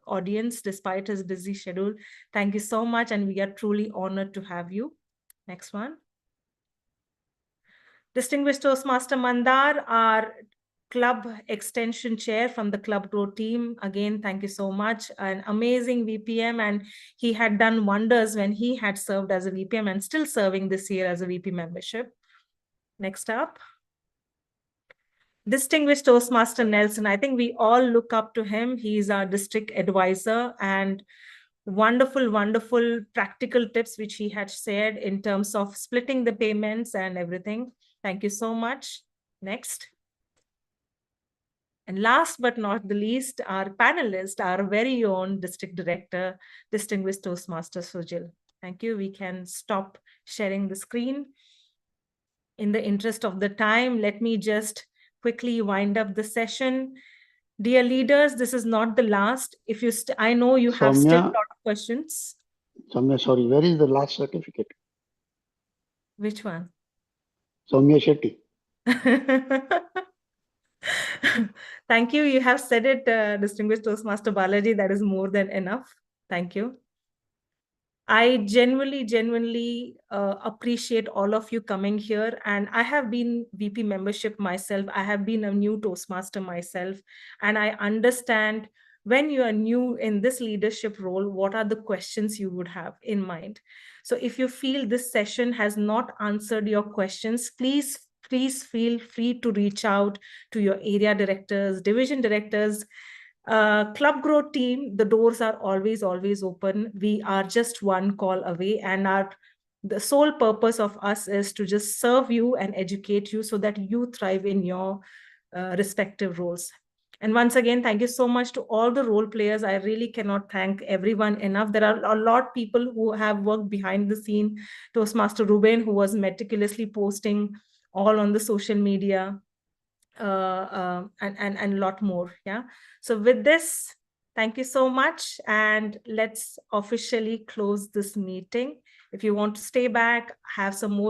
audience despite his busy schedule. Thank you so much, and we are truly honored to have you. Next one. Distinguished Toastmaster Mandar, our club extension chair from the Club Grow team. Again, thank you so much. An amazing VPM, and he had done wonders when he had served as a VPM and still serving this year as a VP membership. Next up. Distinguished Toastmaster Nelson, I think we all look up to him. He's our district advisor, and wonderful, wonderful practical tips which he had shared in terms of splitting the payments and everything. Thank you so much. Next. And last but not the least, our panelist, our very own district director, Distinguished Toastmaster Sujil. Thank you. We can stop sharing the screen. In the interest of the time, let me just quickly wind up the session. Dear leaders, this is not the last. If you, I know you have still a lot of questions. Soumya, sorry, where is the last certificate? Which one? Soumya Shetty. Thank you. You have said it, Distinguished Toastmaster Balaji. That is more than enough. Thank you. I genuinely appreciate all of you coming here. And I have been VP membership myself. I have been a new Toastmaster myself. And I understand when you are new in this leadership role, what are the questions you would have in mind. So if you feel this session has not answered your questions, please feel free to reach out to your area directors, division directors, Club Grow team. The doors are always open. We are just one call away, and the sole purpose of us is to just serve you and educate you so that you thrive in your respective roles. And once again, thank you so much to all the role players. I really cannot thank everyone enough. There are a lot of people who have worked behind the scene. Toastmaster Ruben, who was meticulously posting all on the social media, and a lot more. Yeah. So with this, thank you so much. And let's officially close this meeting. If you want to stay back, have some more